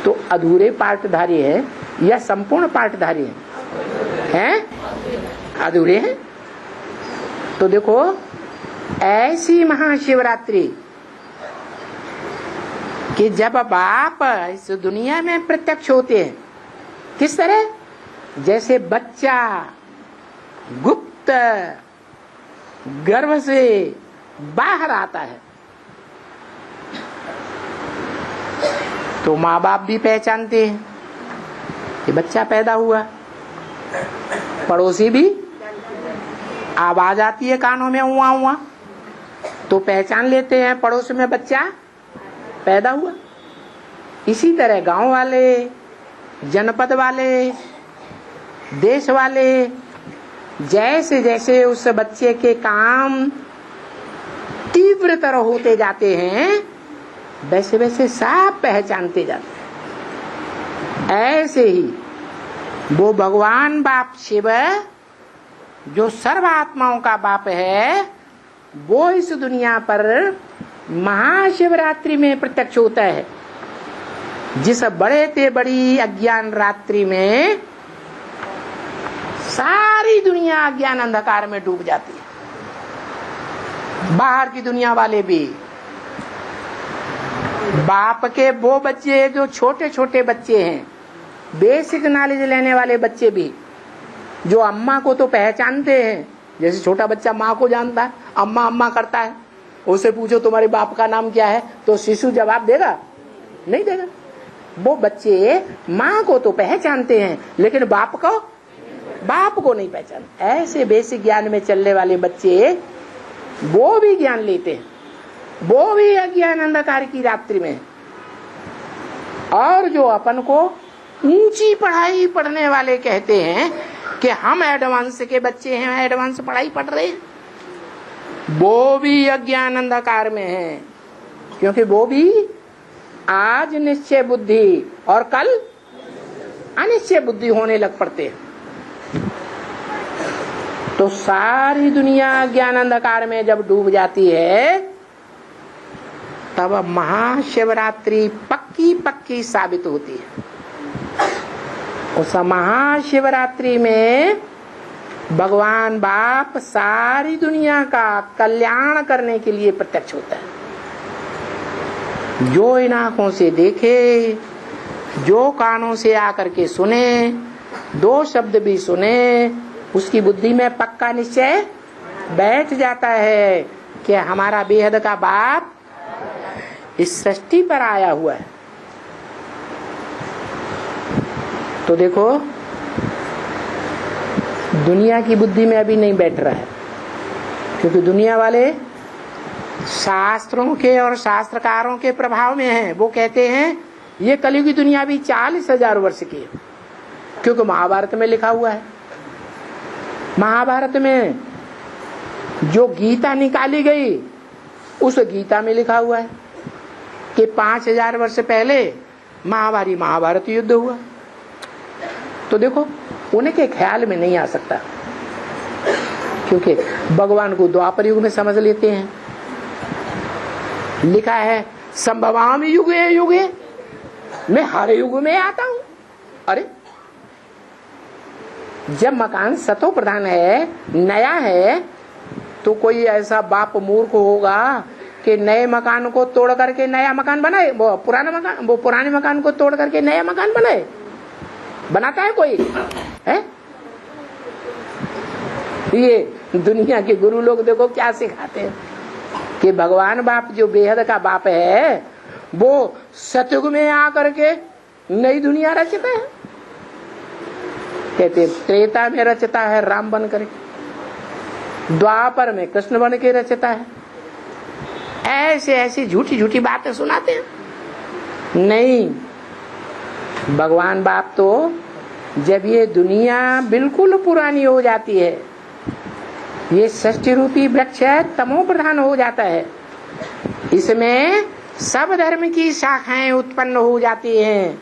तो अधूरे पार्टधारी है या संपूर्ण पार्टधारी हैं? अधूरे हैं। तो देखो, ऐसी महाशिवरात्रि कि जब बाप इस दुनिया में प्रत्यक्ष होते हैं, किस तरह? जैसे बच्चा गुप्त गर्भ से बाहर आता है तो माँ बाप भी पहचानते हैं कि बच्चा पैदा हुआ। पड़ोसी भी, आवाज आती है कानों में हुआ हुआ तो पहचान लेते हैं पड़ोस में बच्चा पैदा हुआ। इसी तरह गांव वाले, जनपद वाले, देश वाले जैसे जैसे उस बच्चे के काम तीव्रतर होते जाते हैं वैसे वैसे सब पहचानते जाते हैं। ऐसे ही वो भगवान बाप शिव जो सर्व आत्माओं का बाप है, वो इस दुनिया पर महाशिवरात्रि में प्रत्यक्ष होता है। जिस बड़े ते बड़ी अज्ञान रात्रि में सारी दुनिया अज्ञान अंधकार में डूब जाती है। बाहर की दुनिया वाले भी, बाप के वो बच्चे जो छोटे छोटे बच्चे हैं, बेसिक नॉलेज लेने वाले बच्चे भी, जो अम्मा को तो पहचानते हैं, जैसे छोटा बच्चा माँ को जानता है, अम्मा अम्मा करता है, उसे पूछो तुम्हारे बाप का नाम क्या है तो शिशु जवाब देगा? नहीं देगा। वो बच्चे माँ को तो पहचानते हैं लेकिन बाप को नहीं पहचानते। ऐसे बेसिक ज्ञान में चलने वाले बच्चे वो भी ज्ञान लेते हैं, वो भी अज्ञान अंधकार की रात्रि में। और जो अपन को ऊंची पढ़ाई पढ़ने वाले कहते हैं कि हम एडवांस के बच्चे हैं, एडवांस पढ़ाई पढ़ रहे हैं, वो भी अज्ञान अंधकार में है। क्योंकि वो भी आज निश्चय बुद्धि और कल अनिश्चय बुद्धि होने लग पड़ते हैं। तो सारी दुनिया ज्ञान अंधकार में जब डूब जाती है तब महाशिवरात्रि पक्की पक्की साबित होती है। उस महाशिवरात्रि में भगवान बाप सारी दुनिया का कल्याण करने के लिए प्रत्यक्ष होता है। जो इन आंखों से देखे, जो कानों से आकर के सुने, दो शब्द भी सुने, उसकी बुद्धि में पक्का निश्चय बैठ जाता है कि हमारा बेहद का बाप इस सृष्टि पर आया हुआ है। तो देखो दुनिया की बुद्धि में अभी नहीं बैठ रहा है, क्योंकि दुनिया वाले शास्त्रों के और शास्त्रकारों के प्रभाव में हैं। वो कहते हैं ये कलयुग की दुनिया भी 40,000 वर्ष की है, क्योंकि महाभारत में लिखा हुआ है। महाभारत में जो गीता निकाली गई उस गीता में लिखा हुआ है कि 5,000 वर्ष पहले महाभारत युद्ध हुआ। तो देखो उनके ख्याल में नहीं आ सकता, क्योंकि भगवान को द्वापर युग में समझ लेते हैं। लिखा है संभवामि युगे युगे, मैं हर युग में आता हूं। अरे जब मकान सतो प्रधान है, नया है, तो कोई ऐसा बाप मूर्ख होगा कि नए मकान को तोड़ करके नया मकान बनाए, वो पुराने मकान को तोड़ करके नया मकान बनाए? बनाता है कोई? है? ये दुनिया के गुरु लोग देखो क्या सिखाते हैं कि भगवान बाप जो बेहद का बाप है वो सतयुग में आकर के नई दुनिया रचता है। कहते त्रेता में रचता है राम बन करके, द्वापर में कृष्ण बन के रचता है। ऐसे ऐसी झूठी झूठी बातें सुनाते हैं। नहीं, भगवान बाप तो जब ये दुनिया बिल्कुल पुरानी हो जाती है, ये सृष्टि रूपी वृक्ष तमो प्रधान हो जाता है, इसमें सब धर्म की शाखाएं उत्पन्न हो जाती हैं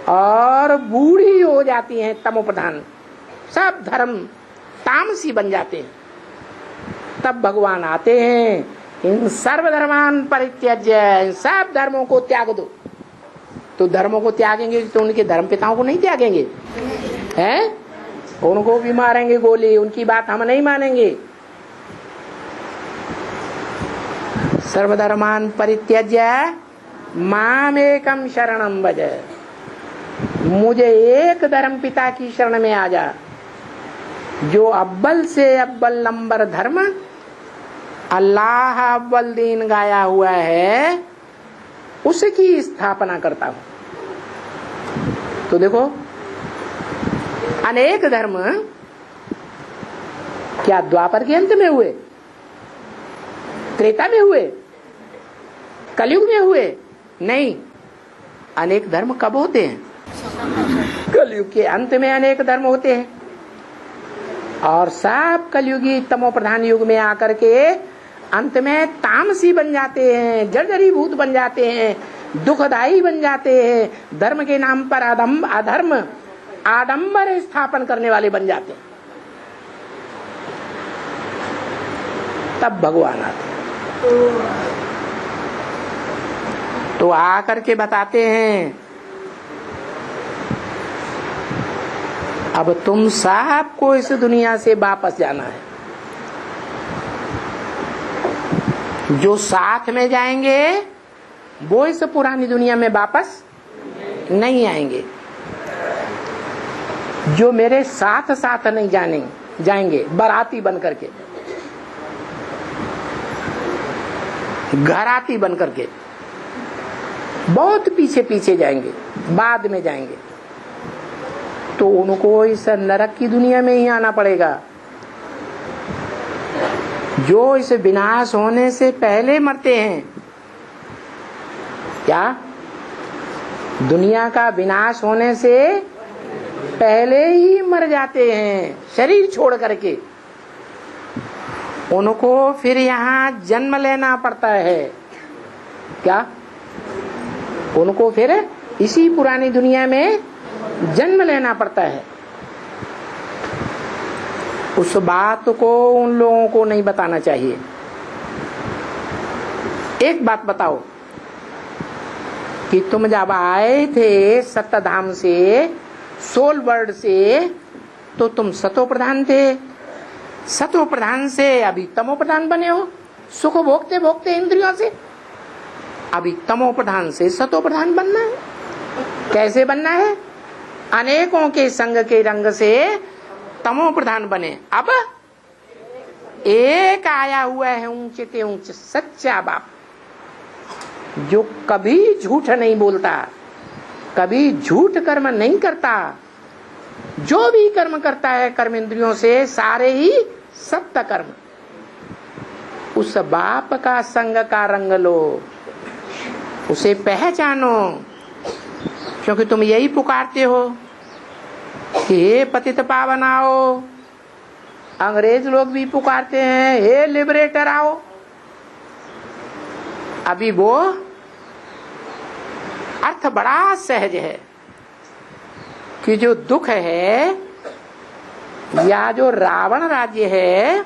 और बूढ़ी हो जाती हैं, तमो प्रधान सब धर्म तामसी बन जाते हैं। तब भगवान आते हैं, इन सर्वधर्मान परित्यज्य, इन सब धर्मों को त्याग दो। तो धर्मों को त्यागेंगे तो उनके धर्म पिताओं को नहीं त्यागेंगे? हैं? उनको भी मारेंगे गोली, उनकी बात हम नहीं मानेंगे। सर्वधर्मान परित्यज्य मामेकम शरणम भज, मुझे एक धर्म पिता की शरण में आ जा। जो अव्वल से अव्वल नंबर धर्म अल्लाह अव्वल दीन गाया हुआ है, उसकी स्थापना करता हूं। तो देखो अनेक धर्म क्या द्वापर के अंत में हुए, त्रेता में हुए, कलयुग में हुए? नहीं, अनेक धर्म कब होते हैं? कलयुग के अंत में अनेक धर्म होते हैं। और सब कलयुगी तमो प्रधान युग में आकर के अंत में तामसी बन जाते हैं, जर्जरीभूत बन जाते हैं, दुखदायी बन जाते हैं, धर्म के नाम पर अधर्म आडंबर स्थापन करने वाले बन जाते हैं। तब भगवान आते हैं, तो आकर के बताते हैं अब तुम सबको इस दुनिया से वापस जाना है। जो साथ में जाएंगे वो इस पुरानी दुनिया में वापस नहीं आएंगे। जो मेरे साथ साथ नहीं जाएंगे बाराती बन करके, घराती बन करके, बहुत पीछे पीछे जाएंगे, बाद में जाएंगे, तो उनको इस नरक की दुनिया में ही आना पड़ेगा। जो इस विनाश होने से पहले मरते हैं, क्या दुनिया का विनाश होने से पहले ही मर जाते हैं शरीर छोड़ करके, उनको फिर यहाँ जन्म लेना पड़ता है। क्या? उनको फिर इसी पुरानी दुनिया में जन्म लेना पड़ता है। उस बात को उन लोगों को नहीं बताना चाहिए। एक बात बताओ कि तुम जब आए थे सप्तधाम से, सोल वर्ल्ड से, तो तुम सतो प्रधान थे। सतो प्रधान से अभी तमो प्रधान बने हो, सुख भोगते भोगते इंद्रियों से। अभी तमो प्रधान से सतो प्रधान बनना है। कैसे बनना है? अनेकों के संग के रंग से तमो प्रधान बने। अब एक आया हुआ है ऊंचे ते ऊंचे सच्चा बाप, जो कभी झूठ नहीं बोलता, कभी झूठ कर्म नहीं करता। जो भी कर्म करता है कर्म इंद्रियों से, सारे ही सत्य कर्म। उस बाप का संग का रंग लो, उसे पहचानो, क्योंकि तुम यही पुकारते हो कि हे पतित पावन आओ। अंग्रेज लोग भी पुकारते हैं हे लिबरेटर आओ। अभी वो अर्थ बड़ा सहज है कि जो दुख है या जो रावण राज्य है,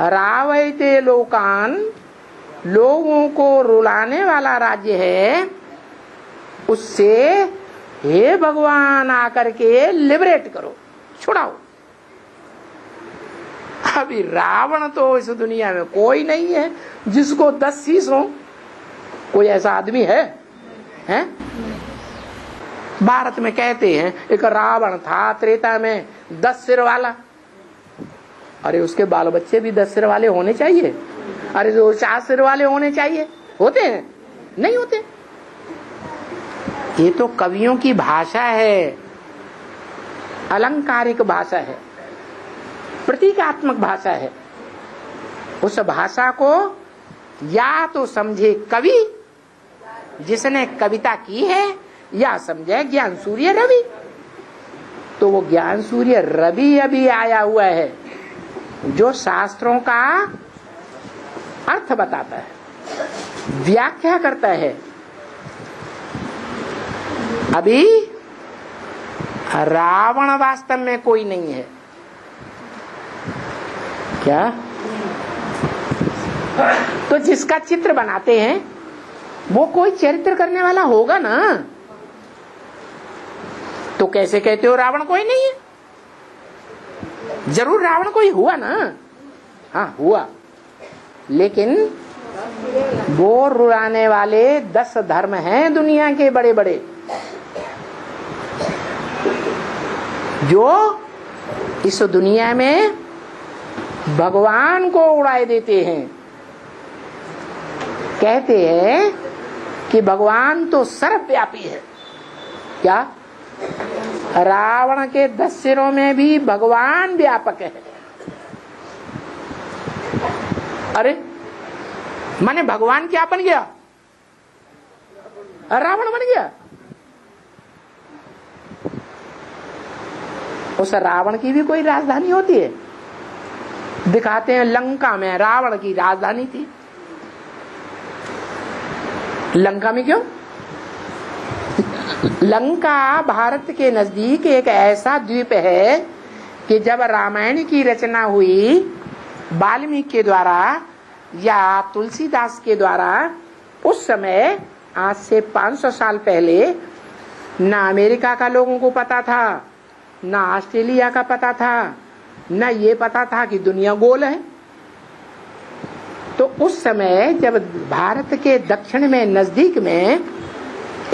रावयते लोकान, लोगों को रुलाने वाला राज्य है, उससे हे भगवान आकर के लिबरेट करो, छुड़ाओ। अभी रावण तो इस दुनिया में कोई नहीं है जिसको 10 शीश हो। कोई ऐसा आदमी है? भारत में कहते हैं एक रावण था त्रेता में 10 सिर वाला। अरे उसके बाल बच्चे भी 10 सिर वाले होने चाहिए। अरे जो 4 सिर वाले होने चाहिए, होते हैं? नहीं होते। ये तो कवियों की भाषा है, अलंकारिक भाषा है, प्रतीकात्मक भाषा है। उस भाषा को या तो समझे कवि जिसने कविता की है, या समझे ज्ञान सूर्य रवि। तो वो ज्ञान सूर्य रवि अभी आया हुआ है जो शास्त्रों का अर्थ बताता है, व्याख्या करता है। अभी रावण वास्तव में कोई नहीं है। क्या? तो जिसका चित्र बनाते हैं वो कोई चरित्र करने वाला होगा ना। तो कैसे कहते हो रावण कोई नहीं है? जरूर रावण कोई हुआ ना। हाँ हुआ, लेकिन वो रुलाने वाले 10 धर्म हैं दुनिया के बड़े बड़े, जो इस दुनिया में भगवान को उड़ाए देते हैं। कहते हैं कि भगवान तो सर्वव्यापी है। क्या? रावण के 10 सिरों में भी भगवान व्यापक है। अरे माने भगवान क्या बन गया? रावण बन गया। उस रावण की भी कोई राजधानी होती है? दिखाते हैं लंका में रावण की राजधानी थी। लंका में क्यों? लंका भारत के नजदीक एक ऐसा द्वीप है कि जब रामायण की रचना हुई वाल्मीकि के द्वारा या तुलसीदास के द्वारा, उस समय आज से 500 साल पहले ना अमेरिका का लोगों को पता था, ना ऑस्ट्रेलिया का पता था, ना ये पता था कि दुनिया गोल है। तो उस समय जब भारत के दक्षिण में नजदीक में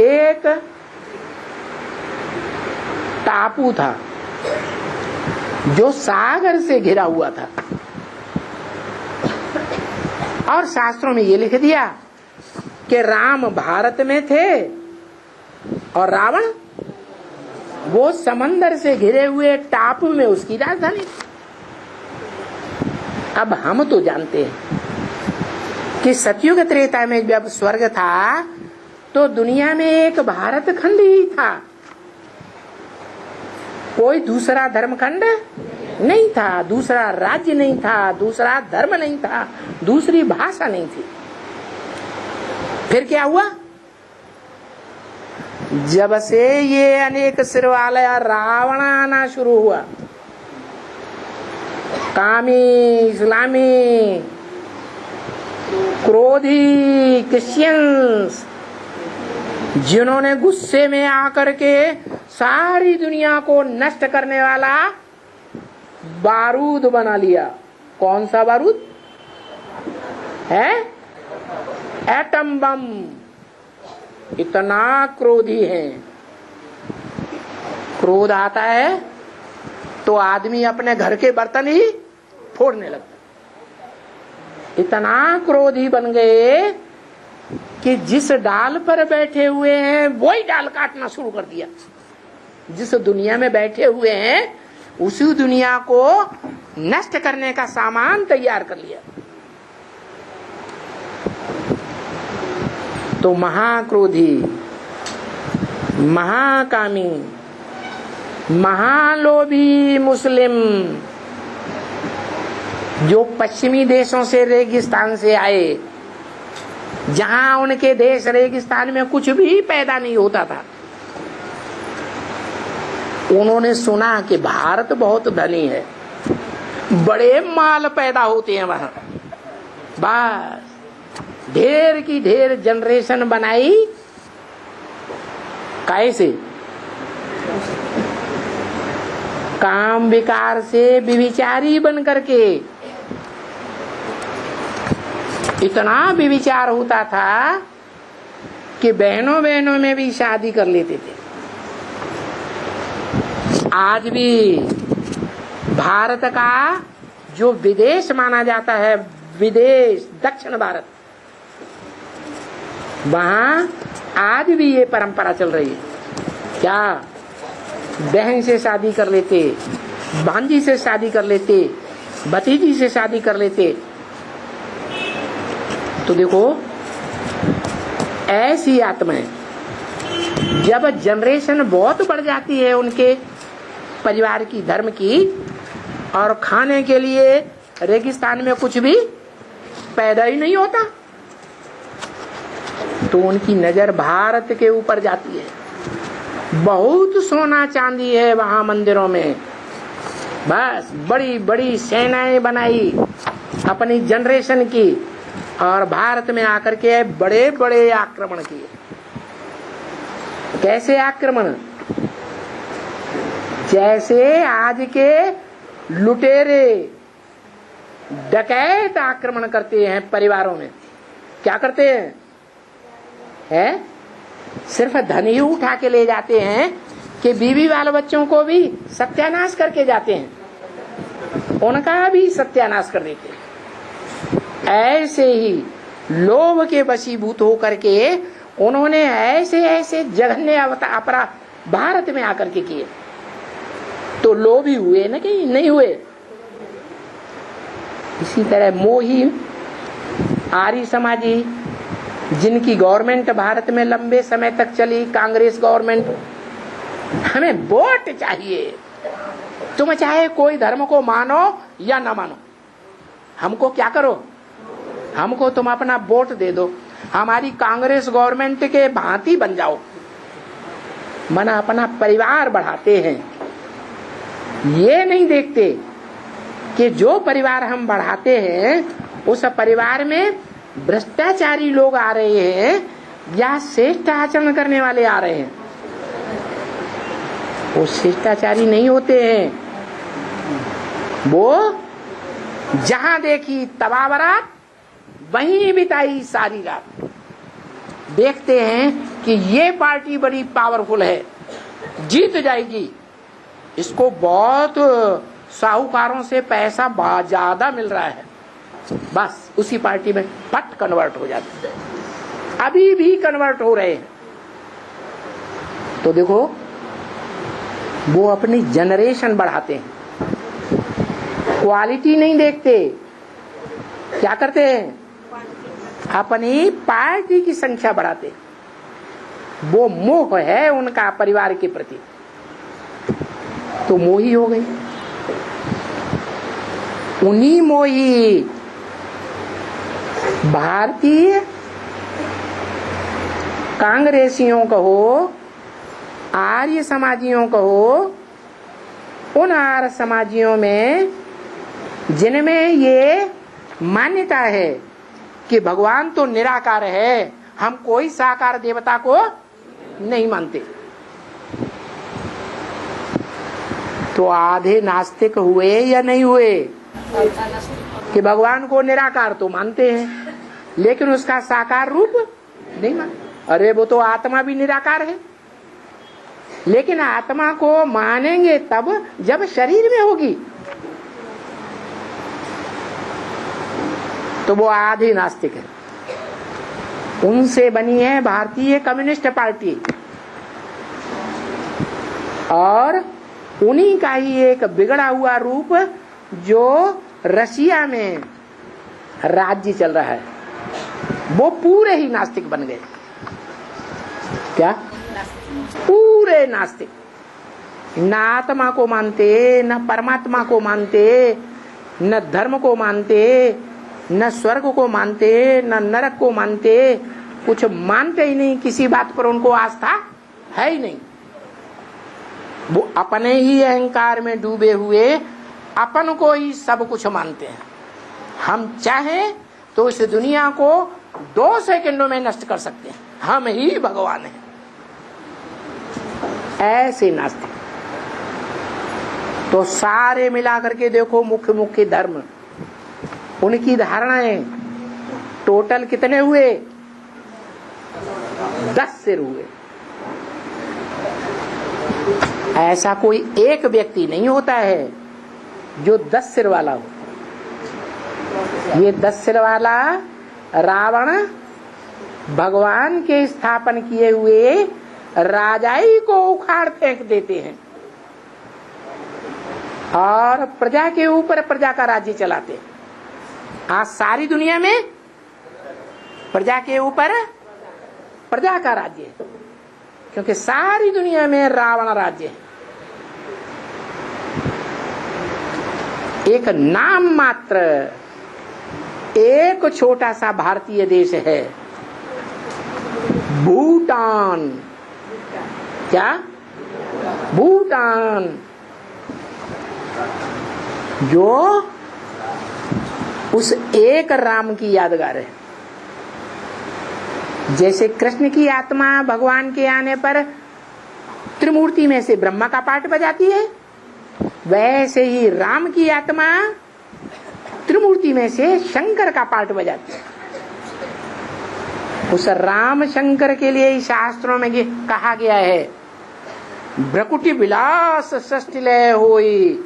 एक टापू था जो सागर से घिरा हुआ था, और शास्त्रों में ये लिख दिया कि राम भारत में थे और रावण वो समंदर से घिरे हुए टापू में उसकी राजधानी थी। अब हम तो जानते हैं कि सतयुग त्रेता में जब स्वर्ग था तो दुनिया में एक भारत खंड ही था, कोई दूसरा धर्म खंड नहीं था, दूसरा राज्य नहीं था, दूसरा धर्म नहीं था, दूसरी भाषा नहीं थी। फिर क्या हुआ? जब से ये अनेक सिर वाला रावण आना शुरू हुआ, कामी, इस्लामी, क्रोधी क्रिश्चियंस, जिन्होंने गुस्से में आकर के सारी दुनिया को नष्ट करने वाला बारूद बना लिया। कौन सा बारूद है? Atom bomb. इतना क्रोधी है, क्रोध आता है तो आदमी अपने घर के बर्तन ही फोड़ने लगता। इतना क्रोधी बन गए कि जिस डाल पर बैठे हुए हैं वही डाल काटना शुरू कर दिया। जिस दुनिया में बैठे हुए हैं उसी दुनिया को नष्ट करने का सामान तैयार कर लिया। तो महाक्रोधी, महाकामी, महालोभी मुस्लिम जो पश्चिमी देशों से, रेगिस्तान से आए, जहां उनके देश रेगिस्तान में कुछ भी पैदा नहीं होता था, उन्होंने सुना कि भारत बहुत धनी है, बड़े माल पैदा होते हैं वहां। बस ढेर की ढेर जनरेशन बनाई। कैसे? काम विकार से विविचारी बन करके। इतना विविचार होता था कि बहनों बहनों में भी शादी कर लेते थे। आज भी भारत का जो विदेश माना जाता है, विदेश दक्षिण भारत, वहां आज भी ये परंपरा चल रही है। क्या? बहन से शादी कर लेते, भांजी से शादी कर लेते, भतीजी से शादी कर लेते। तो देखो, ऐसी आत्माएं जब जनरेशन बहुत बढ़ जाती है उनके परिवार की, धर्म की, और खाने के लिए रेगिस्तान में कुछ भी पैदा ही नहीं होता, तो उनकी नजर भारत के ऊपर जाती है। बहुत सोना चांदी है वहां मंदिरों में। बस बड़ी बड़ी सेनाएं बनाई अपनी जनरेशन की, और भारत में आकर के बड़े बड़े आक्रमण किए। कैसे आक्रमण? जैसे आज के लुटेरे डकैत आक्रमण करते हैं परिवारों में। क्या करते हैं? सिर्फ धन ही उठा के ले जाते हैं कि बीवी वाले बच्चों को भी सत्यानाश करके जाते हैं, उनका भी सत्यानाश कर देते हैं। ऐसे ही लोभ के वशीभूत होकर के उन्होंने ऐसे ऐसे जघन्य अपराध भारत में आकर के किए। तो लोभी हुए ना कि नहीं हुए? इसी तरह मोही आर्य समाजी, जिनकी गवर्नमेंट भारत में लंबे समय तक चली, कांग्रेस गवर्नमेंट, हमें वोट चाहिए। तुम चाहे कोई धर्म को मानो या ना मानो, हमको क्या करो, हमको तुम अपना वोट दे दो, हमारी कांग्रेस गवर्नमेंट के भांति बन जाओ। मना अपना परिवार बढ़ाते हैं। ये नहीं देखते कि जो परिवार हम बढ़ाते हैं उस परिवार में भ्रष्टाचारी लोग आ रहे हैं या श्रेष्ठ आचरण करने वाले आ रहे हैं। वो शिष्टाचारी नहीं होते हैं, वो जहां देखी तबाह बरात वहीं बिताई सारी रात। देखते हैं कि ये पार्टी बड़ी पावरफुल है, जीत जाएगी, इसको बहुत साहूकारों से पैसा ज्यादा मिल रहा है, बस उसी पार्टी में पट कन्वर्ट हो जाते हैं। अभी भी कन्वर्ट हो रहे हैं। तो देखो, वो अपनी जनरेशन बढ़ाते हैं, क्वालिटी नहीं देखते। क्या करते हैं? अपनी पार्टी की संख्या बढ़ाते। वो मोह है उनका परिवार के प्रति, तो मोही हो गई। उन्हीं मोही भारतीय कांग्रेसियों कहो, आर्य समाजियों कहो, उन आर्य समाजियों में जिनमें ये मान्यता है कि भगवान तो निराकार है, हम कोई साकार देवता को नहीं मानते, तो आधे नास्तिक हुए या नहीं हुए? कि भगवान को निराकार तो मानते हैं लेकिन उसका साकार रूप नहीं मानते। अरे वो तो आत्मा भी निराकार है, लेकिन आत्मा को मानेंगे तब जब शरीर में होगी, तो वो आधे नास्तिक है। उनसे बनी है भारतीय कम्युनिस्ट पार्टी, और उन्हीं का ही एक बिगड़ा हुआ रूप जो रशिया में राज्य चल रहा है, वो पूरे ही नास्तिक बन गए। क्या? पूरे नास्तिक, न आत्मा को मानते, न परमात्मा को मानते, न धर्म को मानते, न स्वर्ग को मानते, न नरक को मानते, कुछ मानते ही नहीं। किसी बात पर उनको आस्था है ही नहीं। वो अपने ही अहंकार में डूबे हुए अपन को ही सब कुछ मानते हैं। हम चाहें तो इस दुनिया को 2 सेकंडों में नष्ट कर सकते हैं, हम ही भगवान हैं। ऐसे नास्तिक तो सारे मिला करके देखो, मुख्य मुख्य धर्म, उनकी धारणाएं टोटल कितने हुए? 10 सिर हुए। ऐसा कोई एक व्यक्ति नहीं होता है जो 10 सिर वाला हो। ये 10 सिर वाला रावण भगवान के स्थापन किए हुए राजाई को उखाड़ फेंक देते हैं और प्रजा के ऊपर प्रजा का राज्य चलाते हैं। आज सारी दुनिया में प्रजा के ऊपर प्रजा का राज्य है, क्योंकि सारी दुनिया में रावण राज्य है। एक नाम मात्र एक छोटा सा भारतीय देश है, भूटान। क्या? भूटान, जो उस एक राम की यादगार है। जैसे कृष्ण की आत्मा भगवान के आने पर त्रिमूर्ति में से ब्रह्मा का पाठ बजाती है, वैसे ही राम की आत्मा त्रिमूर्ति में से शंकर का पाठ बजाती है। उस राम शंकर के लिए शास्त्रों में कहा गया है, भ्रकुटी विलास सृष्टि लय होई,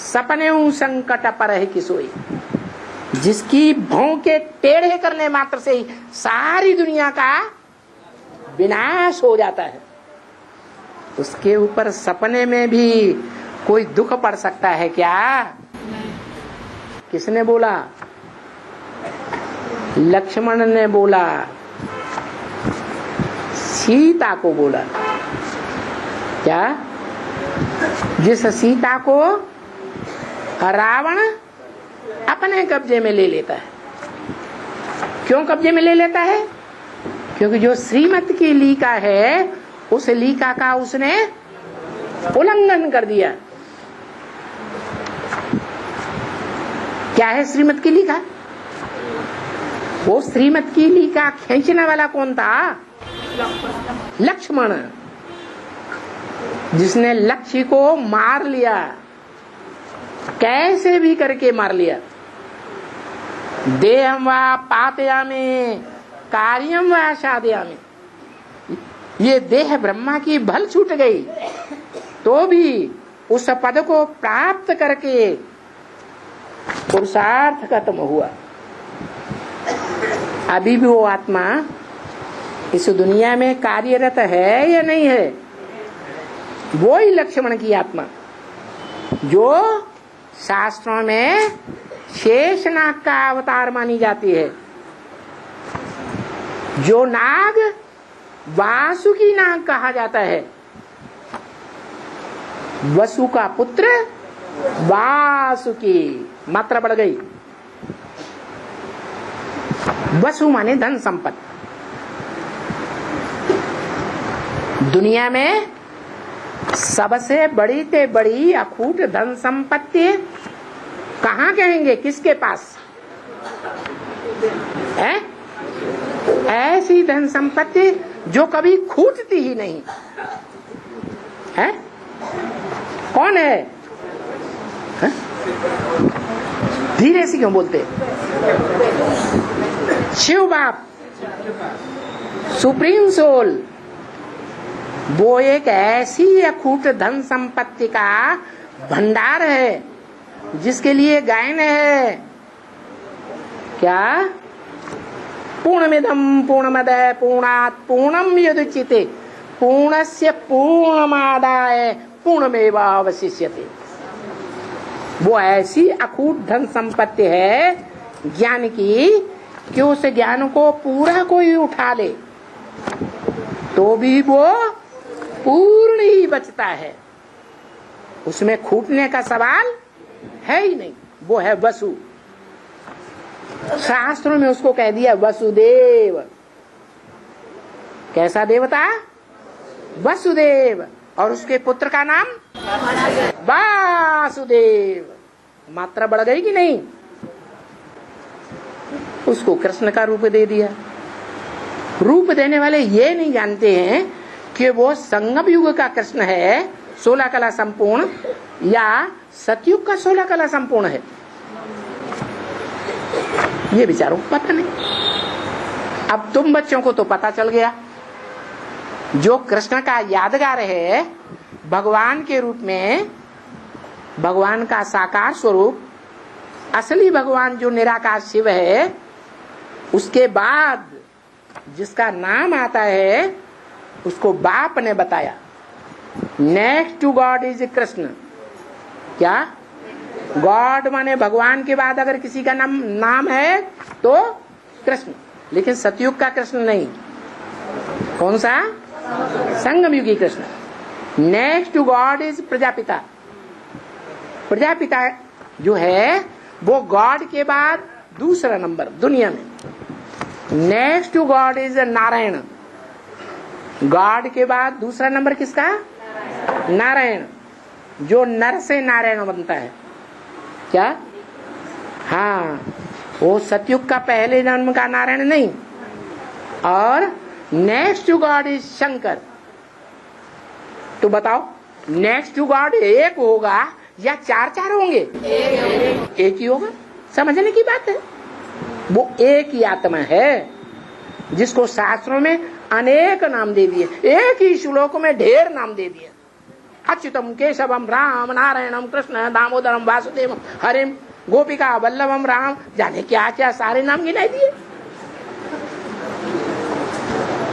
सपने संकट पर है किसोई। जिसकी भौं के टेढ़े करने मात्र से ही सारी दुनिया का विनाश हो जाता है, उसके ऊपर सपने में भी कोई दुख पड़ सकता है क्या? किसने बोला? लक्ष्मण ने बोला, सीता को बोला। क्या? जिस सीता को रावण अपने कब्जे में ले लेता है। क्यों कब्जे में ले लेता है? क्योंकि जो श्रीमत की लीका है, उस लीका का उसने उल्लंघन कर दिया। क्या है श्रीमत की लीका? वो श्रीमत की लीका खींचने वाला कौन था? लक्ष्मण, जिसने लक्ष्य को मार लिया, कैसे भी करके मार लिया। देहम वा पातयामि कार्यम वा साधयामि। ये देह ब्रह्मा की भल छूट गई तो भी उस पद को प्राप्त करके पुरुषार्थ खत्म हुआ। अभी भी वो आत्मा इस दुनिया में कार्यरत है या नहीं है? वो ही लक्ष्मण की आत्मा जो शास्त्रों में शेषनाग का अवतार मानी जाती है। जो नाग वासुकी नाग कहा जाता है, वसु का पुत्र वासुकी, मात्रा बढ़ गई। वसु माने धन संपत्ति। दुनिया में सबसे बड़ी ते बड़ी अखूट धन संपत्ति कहाँ कहेंगे, किसके पास है? ऐसी धन संपत्ति जो कभी खूटती ही नहीं है। कौन है? धीरे से क्यों बोलते? शिव बाप, सुप्रीम सोल, वो एक ऐसी अखूट धन संपत्ति का भंडार है जिसके लिए गायन है क्या? पूर्णमिदं पूर्णमदः पूर्णात् पूर्णं यदुच्यते पूर्णस्य पूर्णमादाय पूर्णमेवावशिष्यते। वो ऐसी अखूट धन संपत्ति है ज्ञान की कि उस ज्ञान को पूरा कोई उठा ले तो भी वो पूर्ण ही बचता है, उसमें खूटने का सवाल है ही नहीं। वो है वसु। शास्त्रों में उसको कह दिया वसुदेव। कैसा देवता? वसुदेव। और उसके पुत्र का नाम वासुदेव। मात्रा बढ़ गई कि नहीं? उसको कृष्ण का रूप दे दिया। रूप देने वाले ये नहीं जानते हैं कि वो संगम युग का कृष्ण है 16 कला संपूर्ण या सतयुग का 16 कला संपूर्ण है, ये बेचारों को पता नहीं। अब तुम बच्चों को तो पता चल गया। जो कृष्ण का यादगार है भगवान के रूप में, भगवान का साकार स्वरूप, असली भगवान जो निराकार शिव है, उसके बाद जिसका नाम आता है उसको बाप ने बताया। Next to God is Krishna. क्या? गॉड माने भगवान के बाद अगर किसी का नाम है तो कृष्ण, लेकिन सतयुग का कृष्ण नहीं। कौन सा? Sangam Yugi Krishna. Next to God is Prajapita. Prajapita जो है वो गॉड के बाद दूसरा नंबर दुनिया में। Next to God is Narayan. God के बाद दूसरा नंबर किसका? नारायण। जो नर से नारायण बनता है। क्या? हाँ, वो सतयुग का पहले जन्म का नारायण नहीं। और next to God is Shankar. तो बताओ नेक्स्ट टू गॉड एक होगा या चार चार होंगे? एक ही होगा। समझने की बात है। वो एक ही आत्मा है जिसको शास्त्रों में अनेक नाम दे दिए, एक ही श्लोक में ढेर नाम दे दिए। अच्युतम केशवम राम नारायणम कृष्ण दामोदरम वासुदेवम हरिम गोपिका वल्लभम राम, जाने क्या क्या सारे नाम गिनाई दिए।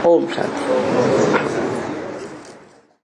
ओम शांति।